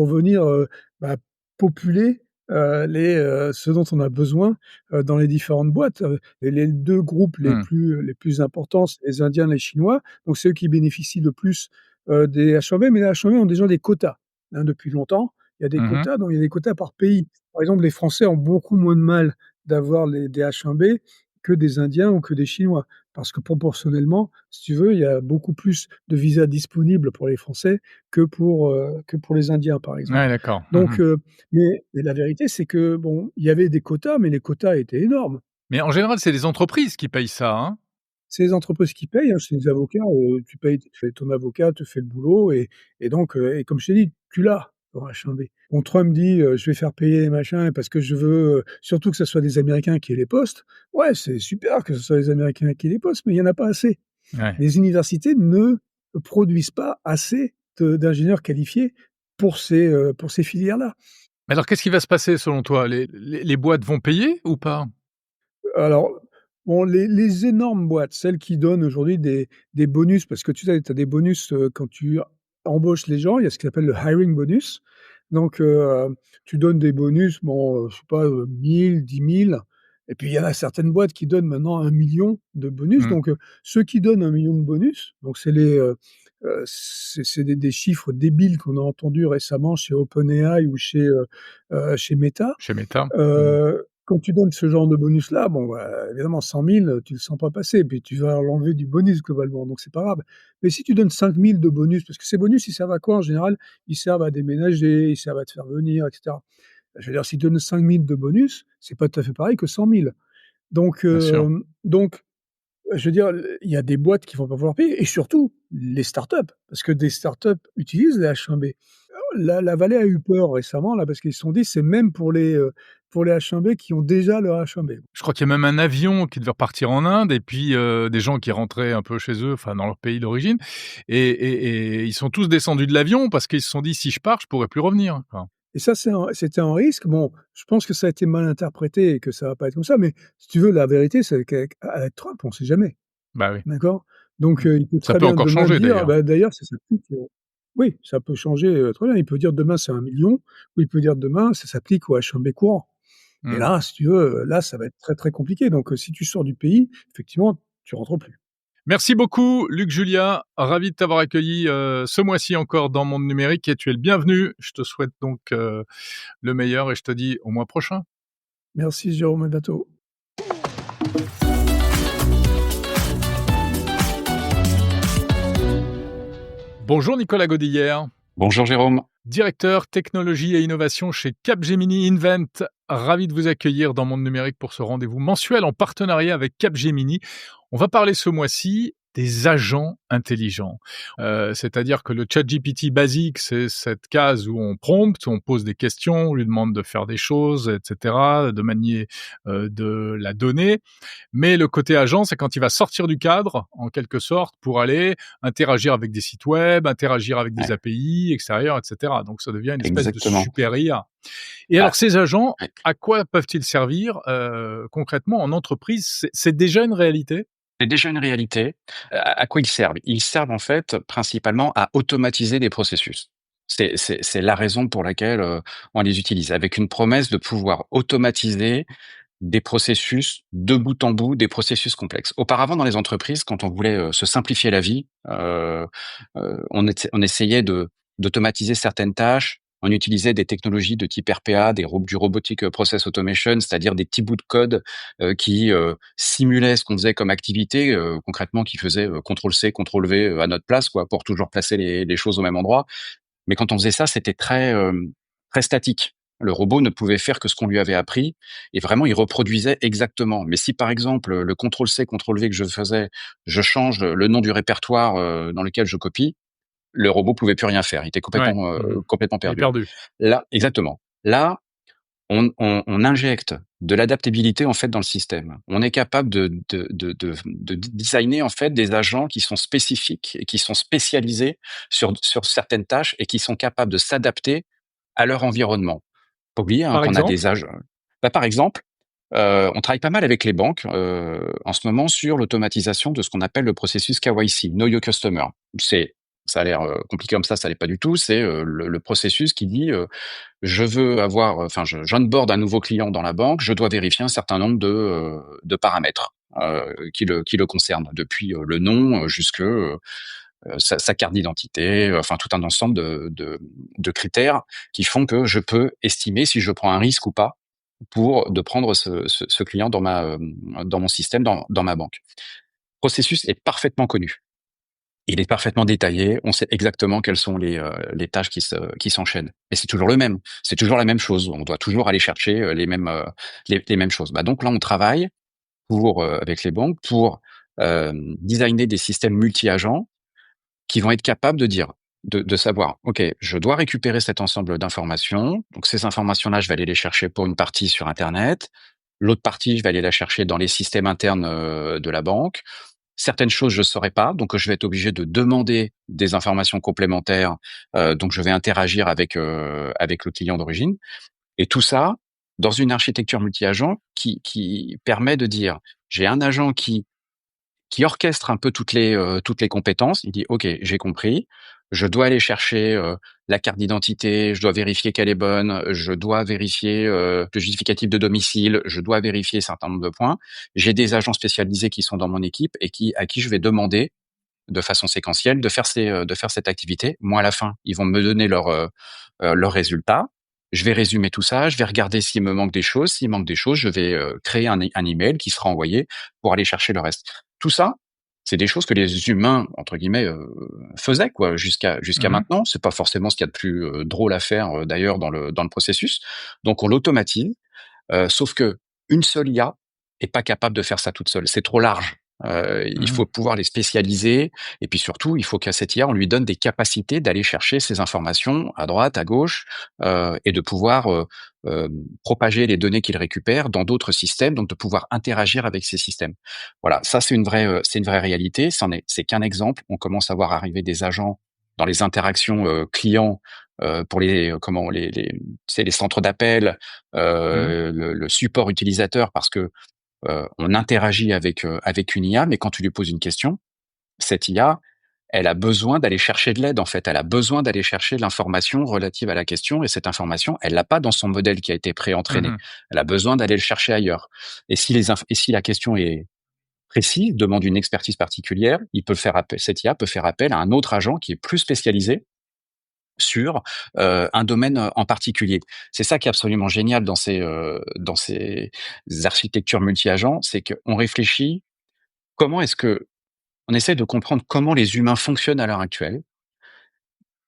venir, bah, populer, ce dont on a besoin, dans les différentes boîtes. Et les 2 groupes Mmh. les plus importants, c'est les Indiens, les Chinois, donc c'est eux qui bénéficient le plus, des H1B, mais les H1B ont déjà des quotas. Hein, depuis longtemps. Il y a des Mmh. quotas, donc il y a des quotas par pays. Par exemple, les Français ont beaucoup moins de mal d'avoir des H1B que des Indiens ou que des Chinois. Parce que proportionnellement, si tu veux, il y a beaucoup plus de visas disponibles pour les Français que pour les Indiens, par Ouais, exemple. d'accord. Mmh. Donc, mais la vérité, c'est que bon, il y avait des quotas, mais les quotas étaient énormes. Mais en général, c'est les entreprises qui payent ça, hein? C'est les entreprises qui payent, hein, c'est les avocats, tu payes ton avocat te fait le boulot, et donc, et comme je t'ai dit, tu l'as, ton H1B. Bon, Trump dit, «Je vais faire payer les machins parce que je veux, surtout que ce soit des Américains qui aient les postes». Ouais, c'est super que ce soit les Américains qui aient les postes, mais il y en a pas assez. Ouais. Les universités ne produisent pas assez d'ingénieurs qualifiés pour ces filières-là. Mais alors, qu'est-ce qui va se passer selon toi? Les boîtes vont payer ou pas? Alors, bon, les énormes boîtes, celles qui donnent aujourd'hui des bonus, parce que tu sais, tu as des bonus, quand tu embauches les gens, il y a ce qu'ils appelle le hiring bonus. Donc, tu donnes des bonus, bon, je sais pas, 1 000, 10 000, Et puis il y en a certaines boîtes qui donnent maintenant 1 000 000 de bonus. Mmh. Donc, ceux qui donnent 1 million de bonus, donc c'est c'est des chiffres débiles qu'on a entendus récemment chez OpenAI ou chez Meta. Chez Meta. Mmh. Quand tu donnes ce genre de bonus-là, bon, bah, évidemment 100 000, tu le sens pas passer, puis tu vas l'enlever du bonus globalement, donc c'est pas grave. Mais si tu donnes 5 000 de bonus, parce que ces bonus, ils servent à quoi en général? Ils servent à déménager, ils servent à te faire venir, et cetera. Je veux dire, si tu donnes 5 000 de bonus, c'est pas tout à fait pareil que 100 000. Donc, Bien sûr. je veux dire, il y a des boîtes qui vont pas vouloir payer et surtout les startups, parce que des startups utilisent les H1B. La Vallée a eu peur récemment là, parce qu'ils se sont dit: «C'est même pour les H1B qui ont déjà leur H1B». Je crois qu'il y a même un avion qui devait repartir en Inde et puis, des gens qui rentraient un peu chez eux, enfin dans leur pays d'origine et ils sont tous descendus de l'avion parce qu'ils se sont dit: «Si je pars, je pourrai plus revenir». Enfin, Et ça, c'était un risque. Bon, je pense que ça a été mal interprété et que ça va pas être comme ça, mais si tu veux, la vérité, c'est qu'avec Trump, on sait jamais, bah, oui. d'accord? Donc, il peut Ça très peut bien encore demain changer dire: d'ailleurs. «Bah, d'ailleurs, ça s'applique», oui, ça peut changer, très bien. Il peut dire demain, c'est 1 million, ou il peut dire demain, ça s'applique au H1B courant. Et Mmh. là, si tu veux, là, ça va être très, très compliqué. Donc, si tu sors du pays, effectivement, tu rentres plus. Merci beaucoup Luc Julia, ravi de t'avoir accueilli, ce mois-ci encore dans Monde Numérique et tu es le bienvenu. Je te souhaite donc, le meilleur et je te dis au mois prochain. Merci Jérôme, à bientôt. Bonjour Nicolas Godillère, Bonjour Jérôme. directeur technologie et innovation chez Capgemini Invent. Ravi de vous accueillir dans Monde Numérique pour ce rendez-vous mensuel en partenariat avec Capgemini. On va parler ce mois-ci des agents intelligents. C'est-à-dire que le ChatGPT basique, c'est cette case où on prompte, on pose des questions, on lui demande de faire des choses, etc., de manier de la donnée. Mais le côté agent, c'est quand il va sortir du cadre, en quelque sorte, pour aller interagir avec des sites web, interagir avec des Ouais, API extérieures, etc. Donc ça devient une espèce de exactement. super IA. Et alors Bah, ces agents, ouais, à quoi peuvent-ils servir concrètement en entreprise? C'est déjà une réalité? c'est déjà une réalité. À quoi ils servent? Ils servent en fait principalement à automatiser des processus. C'est la raison pour laquelle, on les utilise, avec une promesse de pouvoir automatiser des processus de bout en bout, des processus complexes. Auparavant, dans les entreprises, quand on voulait, se simplifier la vie, on essayait d'automatiser certaines tâches. On utilisait des technologies de type RPA, du robotic process automation, c'est-à-dire des petits bouts de code, qui, simulaient ce qu'on faisait comme activité, concrètement qui faisait, contrôle-C, contrôle-V, à notre place quoi, pour toujours placer les choses au même endroit. Mais quand on faisait ça, c'était très statique. Le robot ne pouvait faire que ce qu'on lui avait appris et vraiment il reproduisait exactement. Mais si par exemple, le contrôle C, contrôle V que je faisais, je change le nom du répertoire, dans lequel je copie, le robot pouvait plus rien faire. Il était Ouais. Mmh. complètement Il est perdu. perdu. Là exactement. Là, on injecte de l'adaptabilité en fait dans le système. On est capable de designer en fait des agents qui sont spécifiques et qui sont spécialisés sur certaines tâches et qui sont capables de s'adapter à leur environnement. Pas oublier, hein, Par qu'on a des exemple? agents. Bah, par exemple, on travaille pas mal avec les banques, en ce moment sur l'automatisation de ce qu'on appelle le processus KYC, Know Your Customer. Ça a l'air, compliqué comme ça l'est pas du tout. C'est, le processus qui dit, je veux avoir, enfin, j'onboard un nouveau client dans la banque, je dois vérifier un certain nombre de paramètres, qui le concernent, depuis, le nom, jusque, sa carte d'identité, enfin tout un ensemble de critères qui font que je peux estimer si je prends un risque ou pas de prendre ce client dans mon système, dans ma banque. Le processus est parfaitement connu. Il est parfaitement détaillé, on sait exactement quelles sont les tâches qui s'enchaînent. Et c'est toujours le même, c'est toujours la même chose. On doit toujours aller chercher, les mêmes choses. Bah, donc là, on travaille avec les banques pour, designer des systèmes multi-agents qui vont être capables de dire de savoir: «OK, je dois récupérer cet ensemble d'informations. Donc ces informations-là, je vais aller les chercher pour une partie sur internet. L'autre partie, je vais aller la chercher dans les systèmes internes, de la banque. Certaines choses, je ne saurais pas, donc je vais être obligé de demander des informations complémentaires, donc je vais interagir avec le client d'origine» et tout ça dans une architecture multi-agent qui permet de dire: «J'ai un agent qui orchestre un peu toutes les compétences». Il dit: «OK, j'ai compris. Je dois aller chercher la carte d'identité, je dois vérifier qu'elle est bonne, je dois vérifier le justificatif de domicile, je dois vérifier un certain nombre de points. J'ai des agents spécialisés qui sont dans mon équipe et à qui je vais demander de façon séquentielle de faire cette activité. Moi, à la fin, ils vont me donner leurs résultats. Je vais résumer tout ça, je vais regarder s'il me manque des choses. S'il manque des choses, je vais créer un email qui sera envoyé pour aller chercher le reste. Tout ça, c'est des choses que les humains, entre guillemets, faisaient quoi jusqu'à Mmh. maintenant. C'est pas forcément ce qu'il y a de plus drôle à faire d'ailleurs dans le processus. Donc on l'automatise. Sauf que une seule IA est pas capable de faire ça toute seule. C'est trop large. Il Mmh. faut pouvoir les spécialiser et puis surtout, il faut qu'à cette IA, on lui donne des capacités d'aller chercher ces informations à droite, à gauche, et de pouvoir, propager les données qu'il récupère dans d'autres systèmes, donc de pouvoir interagir avec ces systèmes. Voilà, ça c'est une vraie réalité. C'est qu'un exemple. On commence à voir arriver des agents dans les interactions, clients, pour les centres d'appel, Mmh. le support utilisateur parce que, on interagit avec une IA, mais quand tu lui poses une question, cette IA, elle a besoin d'aller chercher de l'aide, en fait. Elle a besoin d'aller chercher l'information relative à la question et cette information, elle l'a pas dans son modèle qui a été préentraîné. Mmh. Elle a besoin d'aller le chercher ailleurs et si la question est précise, demande une expertise particulière, cette IA peut faire appel à un autre agent qui est plus spécialisé sur, un domaine, en particulier. C'est ça qui est absolument génial dans ces architectures multi-agents, c'est qu'on réfléchit comment est-ce que on essaie de comprendre comment les humains fonctionnent à l'heure actuelle,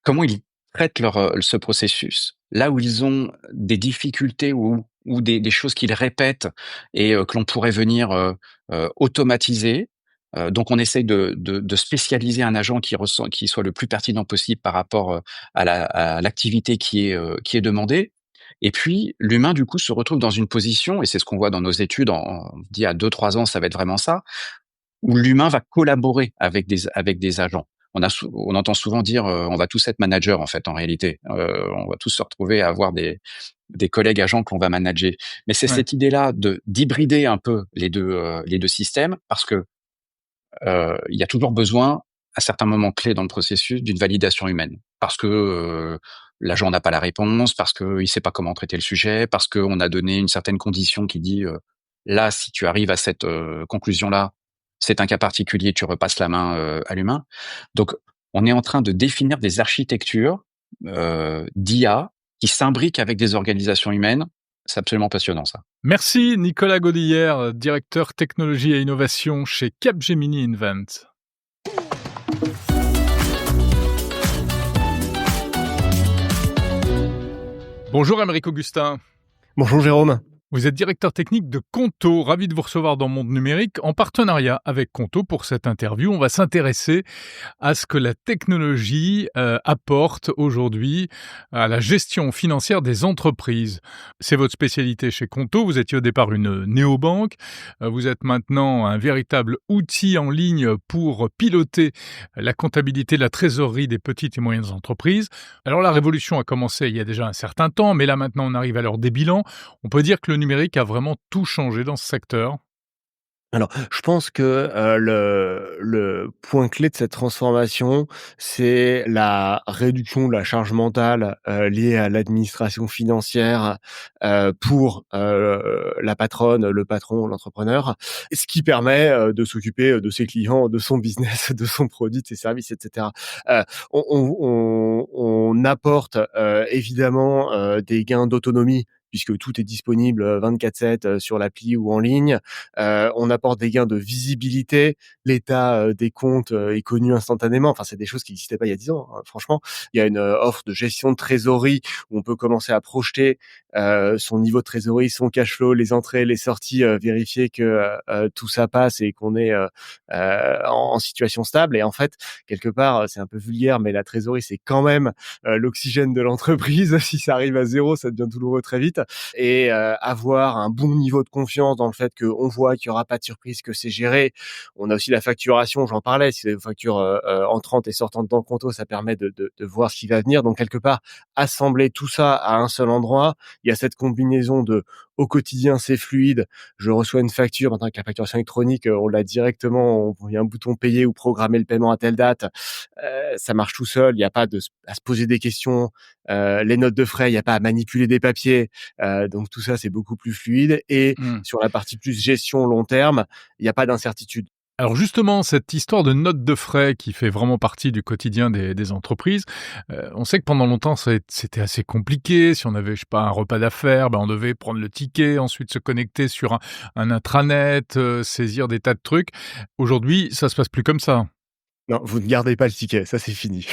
comment ils traitent ce processus, là où ils ont des difficultés ou des choses qu'ils répètent et que l'on pourrait venir, automatiser. Donc on essaye de spécialiser un agent qui soit le plus pertinent possible par rapport, à l'activité qui est demandée. Et puis l'humain du coup se retrouve dans une position et c'est ce qu'on voit dans nos études on dit à 2-3 ans ça va être vraiment ça, où l'humain va collaborer avec des agents. On entend souvent dire, on va tous être managers en fait en réalité. On va tous se retrouver à avoir des collègues agents qu'on va manager. Mais c'est Ouais. cette idée-là d'hybrider un peu les 2 systèmes parce que, il y a toujours besoin, à certains moments clés dans le processus, d'une validation humaine. Parce que, l'agent n'a pas la réponse, parce qu'il sait pas comment traiter le sujet, parce qu'on a donné une certaine condition qui dit, «Là, si tu arrives à cette, conclusion-là, c'est un cas particulier, tu repasses la main, à l'humain». Donc on est en train de définir des architectures, d'IA qui s'imbriquent avec des organisations humaines. C'est absolument passionnant ça. Merci Nicolas Godillère, directeur technologie et innovation chez Capgemini Invent. Bonjour Aymeric Augustin. Bonjour Jérôme. Vous êtes directeur technique de Conto. Ravi de vous recevoir dans Monde Numérique en partenariat avec Conto. Pour cette interview, on va s'intéresser à ce que la technologie apporte aujourd'hui à la gestion financière des entreprises. C'est votre spécialité chez Conto. Vous étiez au départ une néobanque. Vous êtes maintenant un véritable outil en ligne pour piloter la comptabilité de la trésorerie des petites et moyennes entreprises. Alors la révolution a commencé il y a déjà un certain temps, mais là maintenant on arrive à l'heure des bilans. On peut dire que le numérique a vraiment tout changé dans ce secteur. Alors, je pense que, le point clé de cette transformation, c'est la réduction de la charge mentale, liée à l'administration financière, pour, la patronne, le patron, l'entrepreneur. Ce qui permet, de s'occuper, de ses clients, de son business, de son produit, de ses services et cetera. On apporte, évidemment, des gains d'autonomie puisque tout est disponible, 24/7, sur l'appli ou en ligne. On apporte des gains de visibilité. L'état, des comptes, est connu instantanément. Enfin, c'est des choses qui n'existaient pas il y a 10 ans, hein, franchement. Il y a une, offre de gestion de trésorerie où on peut commencer à projeter, son niveau de trésorerie, son cash flow, les entrées, les sorties, vérifier que, tout ça passe et qu'on est, en situation stable et en fait, quelque part, c'est un peu vulgaire, mais la trésorerie, c'est quand même, l'oxygène de l'entreprise. Si ça arrive à 0, ça devient douloureux très vite et avoir un bon niveau de confiance dans le fait qu'on voit qu'il y aura pas de surprise, que c'est géré. On a aussi la facturation, j'en parlais, si les factures entrantes et sortantes dans le Conto, ça permet de voir ce qui va venir. Donc quelque part, assembler tout ça à un seul endroit, il y a cette combinaison de au quotidien, c'est fluide. Je reçois une facture, maintenant avec la facturation électronique, on l'a directement, il y a un bouton payer ou programmer le paiement à telle date. Ça marche tout seul, il y a pas à se poser des questions. Les notes de frais, il y a pas à manipuler des papiers. Donc tout ça, c'est beaucoup plus fluide. Et Mmh. sur la partie plus gestion long terme, il y a pas d'incertitude. Alors justement, cette histoire de notes de frais qui fait vraiment partie du quotidien des entreprises, on sait que pendant longtemps c'était assez compliqué. Si on avait, je sais pas, un repas d'affaires, on devait prendre le ticket, ensuite se connecter sur un intranet, saisir des tas de trucs. Aujourd'hui, ça se passe plus comme ça. Non, vous ne gardez pas le ticket, ça c'est fini.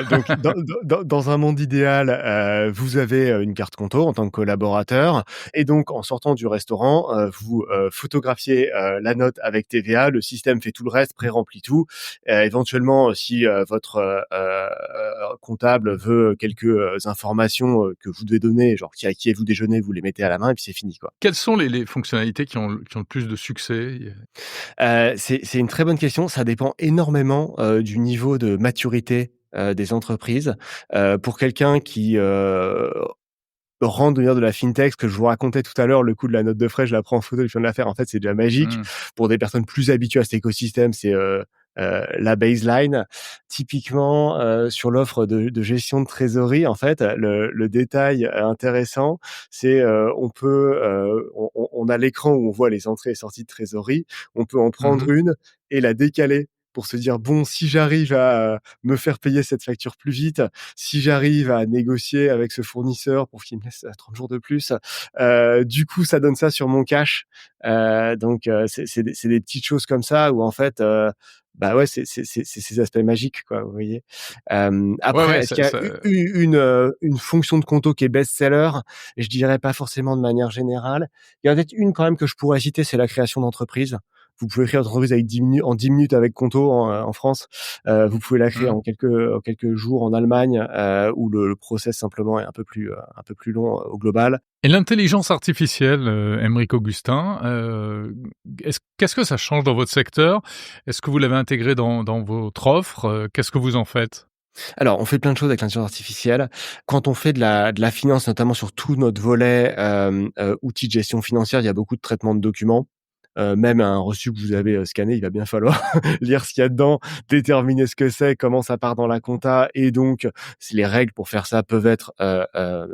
Donc dans un monde idéal, vous avez, une carte Conto en tant que collaborateur et donc en sortant du restaurant, vous, photographiez, la note avec TVA, le système fait tout le reste, pré-remplit tout. Éventuellement, si, votre, comptable veut quelques, informations, que vous devez donner, genre qui est-vous déjeuner, vous les mettez à la main et puis c'est fini, quoi. Quelles sont les fonctionnalités qui ont le plus de succès? C'est une très bonne question. Ça dépend énormément, du niveau de maturité, des entreprises. Pour quelqu'un qui, rentre dans de la fintech, ce que je vous racontais tout à l'heure, le coup de la note de frais, je la prends en photo, je viens de la faire. En fait, c'est déjà magique. Mmh. Pour des personnes plus habituées à cet écosystème, c'est, la baseline. Typiquement, sur l'offre de gestion de trésorerie, en fait, le détail intéressant, c'est, on peut, on a l'écran où on voit les entrées et sorties de trésorerie. On peut en Mmh prendre mh. une et la décaler pour se dire: «Bon, si j'arrive à, me faire payer cette facture plus vite, si j'arrive à négocier avec ce fournisseur pour qu'il me laisse, 30 jours de plus, du coup, ça donne ça sur mon cash». Donc c'est des petites choses comme ça où en fait, ouais, c'est ces aspects magiques, quoi, vous voyez? Ouais, Après, ouais, est-ce ça qu'il y a ça une fonction de Conto qui est best-seller? Je dirais pas forcément de manière générale. Il y en a peut-être une quand même que je pourrais citer, c'est la création d'entreprise. Vous pouvez créer votre entreprise avec 10 minutes avec Conto en France. Vous pouvez la créer mmh. en quelques jours en Allemagne, où le process simplement est un peu plus long, au global. Et l'intelligence artificielle, Aymeric Augustin, qu'est-ce que ça change dans votre secteur? Est-ce que vous l'avez intégré dans votre offre? Qu'est-ce que vous en faites? Alors, on fait plein de choses avec l'intelligence artificielle. Quand on fait de la finance, notamment sur tout notre volet, outils de gestion financière, il y a beaucoup de traitement de documents. Même un reçu que vous avez, scanné, il va bien falloir lire ce qu'il y a dedans, déterminer ce que c'est, comment ça part dans la compta et donc si les règles pour faire ça peuvent être,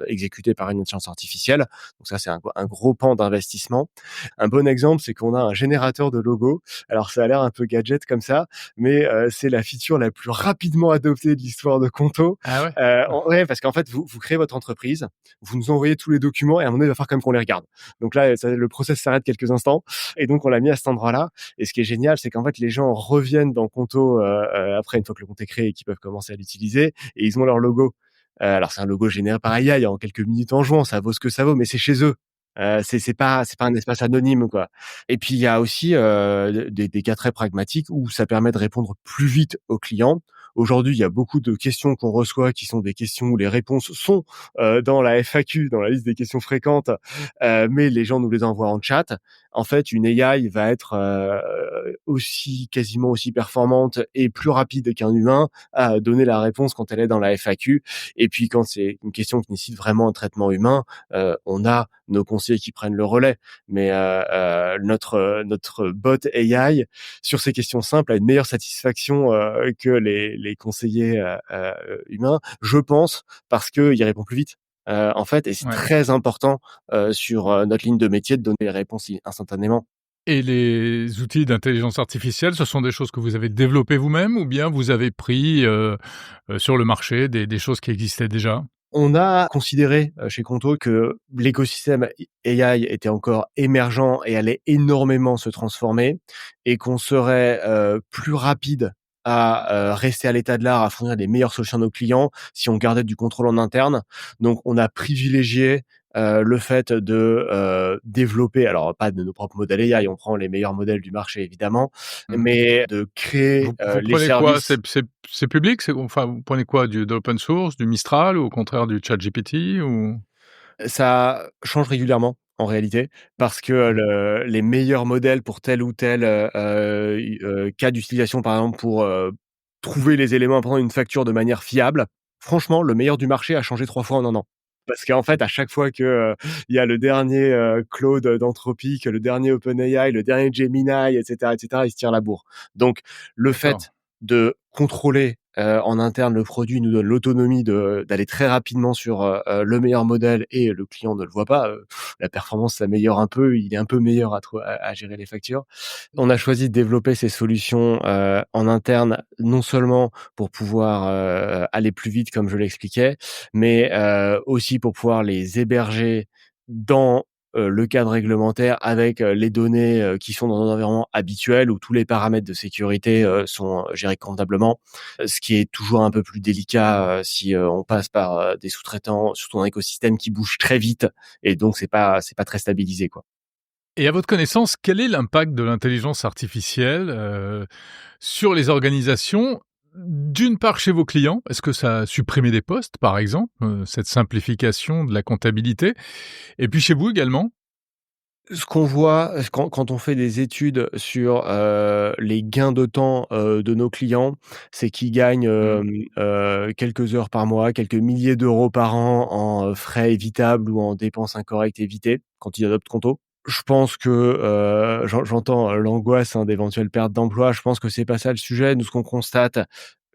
exécutées par une intelligence artificielle. Donc ça, c'est un gros pan d'investissement. Un bon exemple, c'est qu'on a un générateur de logos. Alors ça a l'air un peu gadget comme ça, mais c'est la feature la plus rapidement adoptée de l'histoire de Conto. Ah ouais? Ouais, parce qu'en fait, vous créez votre entreprise, vous nous envoyez tous les documents et à un moment donné, il va falloir quand même qu'on les regarde. Donc là, le process s'arrête quelques instants et donc on l'a mis à cet endroit-là. Et ce qui est génial, c'est qu'en fait, les gens reviennent dans Conto après, une fois que le compte est créé et qu'ils peuvent commencer à l'utiliser et ils ont leur logo. Alors c'est un logo généré par AI en quelques minutes en jouant, ça vaut ce que ça vaut, mais c'est chez eux. C'est pas un espace anonyme, quoi. Et puis il y a aussi des cas très pragmatiques où ça permet de répondre plus vite aux clients. Aujourd'hui, il y a beaucoup de questions qu'on reçoit qui sont des questions où les réponses sont dans la FAQ, dans la liste des questions fréquentes, mais les gens nous les envoient en chat. En fait, une AI va être quasiment aussi performante et plus rapide qu'un humain à donner la réponse quand elle est dans la FAQ. Et puis quand c'est une question qui nécessite vraiment un traitement humain, on a nos conseillers qui prennent le relais. Mais notre bot AI sur ces questions simples a une meilleure satisfaction que les conseillers humains, je pense, parce qu'il répond plus vite. En fait, et c'est Ouais. très important sur notre ligne de métier de donner les réponses instantanément. Et les outils d'intelligence artificielle, ce sont des choses que vous avez développées vous-même ou bien vous avez pris, sur le marché des choses qui existaient déjà? On a considéré chez Conto que l'écosystème AI était encore émergent et allait énormément se transformer et qu'on serait plus rapide à rester à l'état de l'art, à fournir des meilleures solutions à nos clients si on gardait du contrôle en interne. Donc on a privilégié le fait de développer, alors pas de nos propres modèles AI, on prend les meilleurs modèles du marché évidemment, Mmh. mais de créer Vous les prenez quoi? services. C'est public? Enfin, vous prenez quoi? De l'open source, du Mistral ou au contraire du ChatGPT ou? Ça change régulièrement, en réalité, parce que Mmh. les meilleurs modèles pour tel ou tel, cas d'utilisation, par exemple, pour, trouver les éléments importants d'une facture de manière fiable, franchement, le meilleur du marché a changé 3 fois en 1 an. Parce qu'en fait, à chaque fois que il y a le dernier Claude d'Anthropic, le dernier OpenAI, le dernier Gemini, etc., ils se tirent la bourre. Donc, le D'accord. fait de contrôler en interne le produit nous donne l'autonomie d'aller très rapidement sur le meilleur modèle et le client ne le voit pas. La performance s'améliore un peu, il est un peu meilleur à gérer les factures. On a choisi de développer ces solutions en interne, non seulement pour pouvoir aller plus vite, comme je l'expliquais, mais aussi pour pouvoir les héberger dans le cadre réglementaire avec les données qui sont dans un environnement habituel où tous les paramètres de sécurité sont gérés comptablement, ce qui est toujours un peu plus délicat si on passe par des sous-traitants, surtout un écosystème qui bouge très vite et donc c'est pas très stabilisé, quoi. Et à votre connaissance, quel est l'impact de l'intelligence artificielle sur les organisations? D'une part, chez vos clients, est-ce que ça a supprimé des postes, par exemple, cette simplification de la comptabilité? Et puis chez vous également? Ce qu'on voit quand on fait des études sur les gains de temps de nos clients, c'est qu'ils gagnent Mmh. quelques heures par mois, quelques milliers d'euros par an en frais évitables ou en dépenses incorrectes évitées quand ils adoptent Conto. Je pense que j'entends l'angoisse, d'éventuelles pertes d'emploi. Je pense que c'est pas ça le sujet. Nous, ce qu'on constate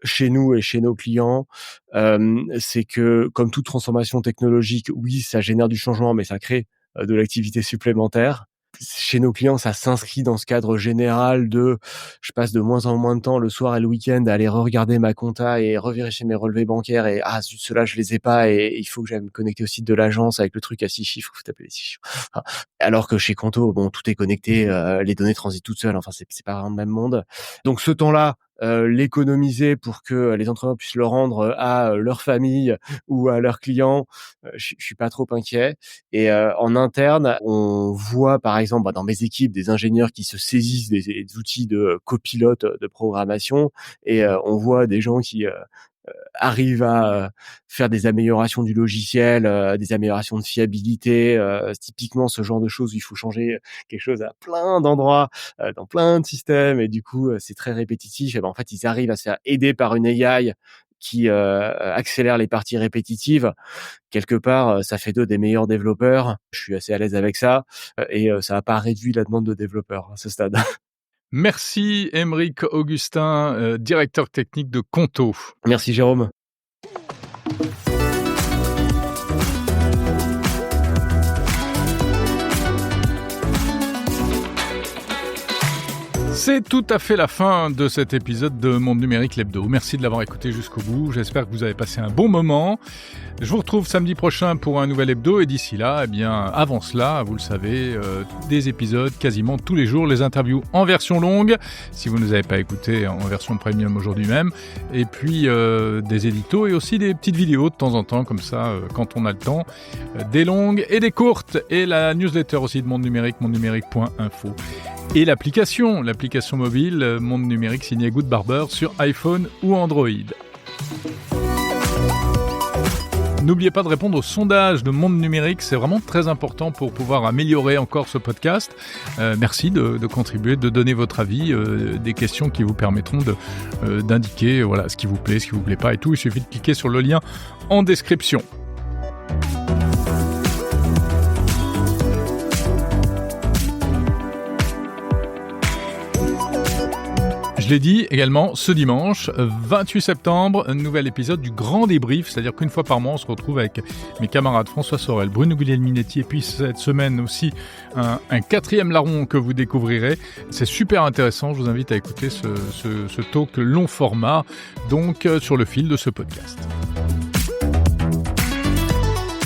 chez nous et chez nos clients, c'est que comme toute transformation technologique, oui, ça génère du changement, mais ça crée de l'activité supplémentaire. Chez nos clients, ça s'inscrit dans ce cadre général de je passe de moins en moins de temps le soir et le week-end à aller regarder ma compta et revérifier mes relevés bancaires et ah zut, ceux-là je les ai pas et il faut que j'aille me connecter au site de l'agence avec le truc à 6 chiffres, faut taper les 6 chiffres. Enfin, alors que chez Conto, bon, tout est connecté, les données transitent toutes seules, enfin c'est pas vraiment le même monde. Donc ce temps-là, l'économiser pour que les entrepreneurs puissent le rendre à leur famille ou à leurs clients, je suis pas trop inquiet. Et en interne, on voit par exemple dans mes équipes des ingénieurs qui se saisissent des outils de copilote de programmation et on voit des gens qui arrivent à faire des améliorations du logiciel, des améliorations de fiabilité, typiquement ce genre de choses où il faut changer quelque chose à plein d'endroits, dans plein de systèmes et du coup, c'est très répétitif et ben, en fait, ils arrivent à se faire aider par une AI qui accélère les parties répétitives. Quelque part, ça fait d'eux des meilleurs développeurs. Je suis assez à l'aise avec ça et ça n'a pas réduit la demande de développeurs à ce stade. Merci Aymeric Augustin, directeur technique de Conto. Merci Jérôme. C'est tout à fait la fin de cet épisode de Monde Numérique l'Hebdo. Merci de l'avoir écouté jusqu'au bout. J'espère que vous avez passé un bon moment. Je vous retrouve samedi prochain pour un nouvel hebdo et d'ici là, avant cela, vous le savez, des épisodes quasiment tous les jours, les interviews en version longue, si vous ne les avez pas écoutées en version premium aujourd'hui même, et puis des éditos et aussi des petites vidéos de temps en temps, comme ça, quand on a le temps, des longues et des courtes, et la newsletter aussi de Monde Numérique, mondenumérique.info. Et l'application mobile Monde Numérique signée Good Barber sur iPhone ou Android. N'oubliez pas de répondre au sondage de Monde Numérique, c'est vraiment très important pour pouvoir améliorer encore ce podcast. Merci de contribuer, de donner votre avis, des questions qui vous permettront d'indiquer ce qui vous plaît, ce qui vous plaît pas et tout. Il suffit de cliquer sur le lien en description. Je l'ai dit également, ce dimanche, 28 septembre, un nouvel épisode du Grand Débrief, c'est-à-dire qu'une fois par mois, on se retrouve avec mes camarades François Sorel, Bruno Guglielminetti, et puis cette semaine aussi, un quatrième larron que vous découvrirez. C'est super intéressant, je vous invite à écouter ce talk long format, donc sur le fil de ce podcast.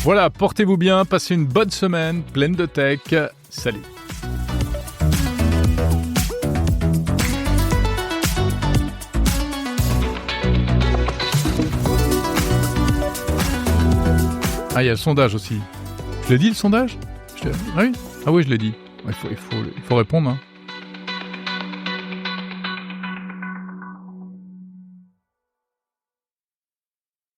Voilà, portez-vous bien, passez une bonne semaine, pleine de tech. Salut. Ah, il y a le sondage aussi. Je l'ai dit, le sondage ? Oui. Ah oui, je l'ai dit. Il faut répondre. Hein.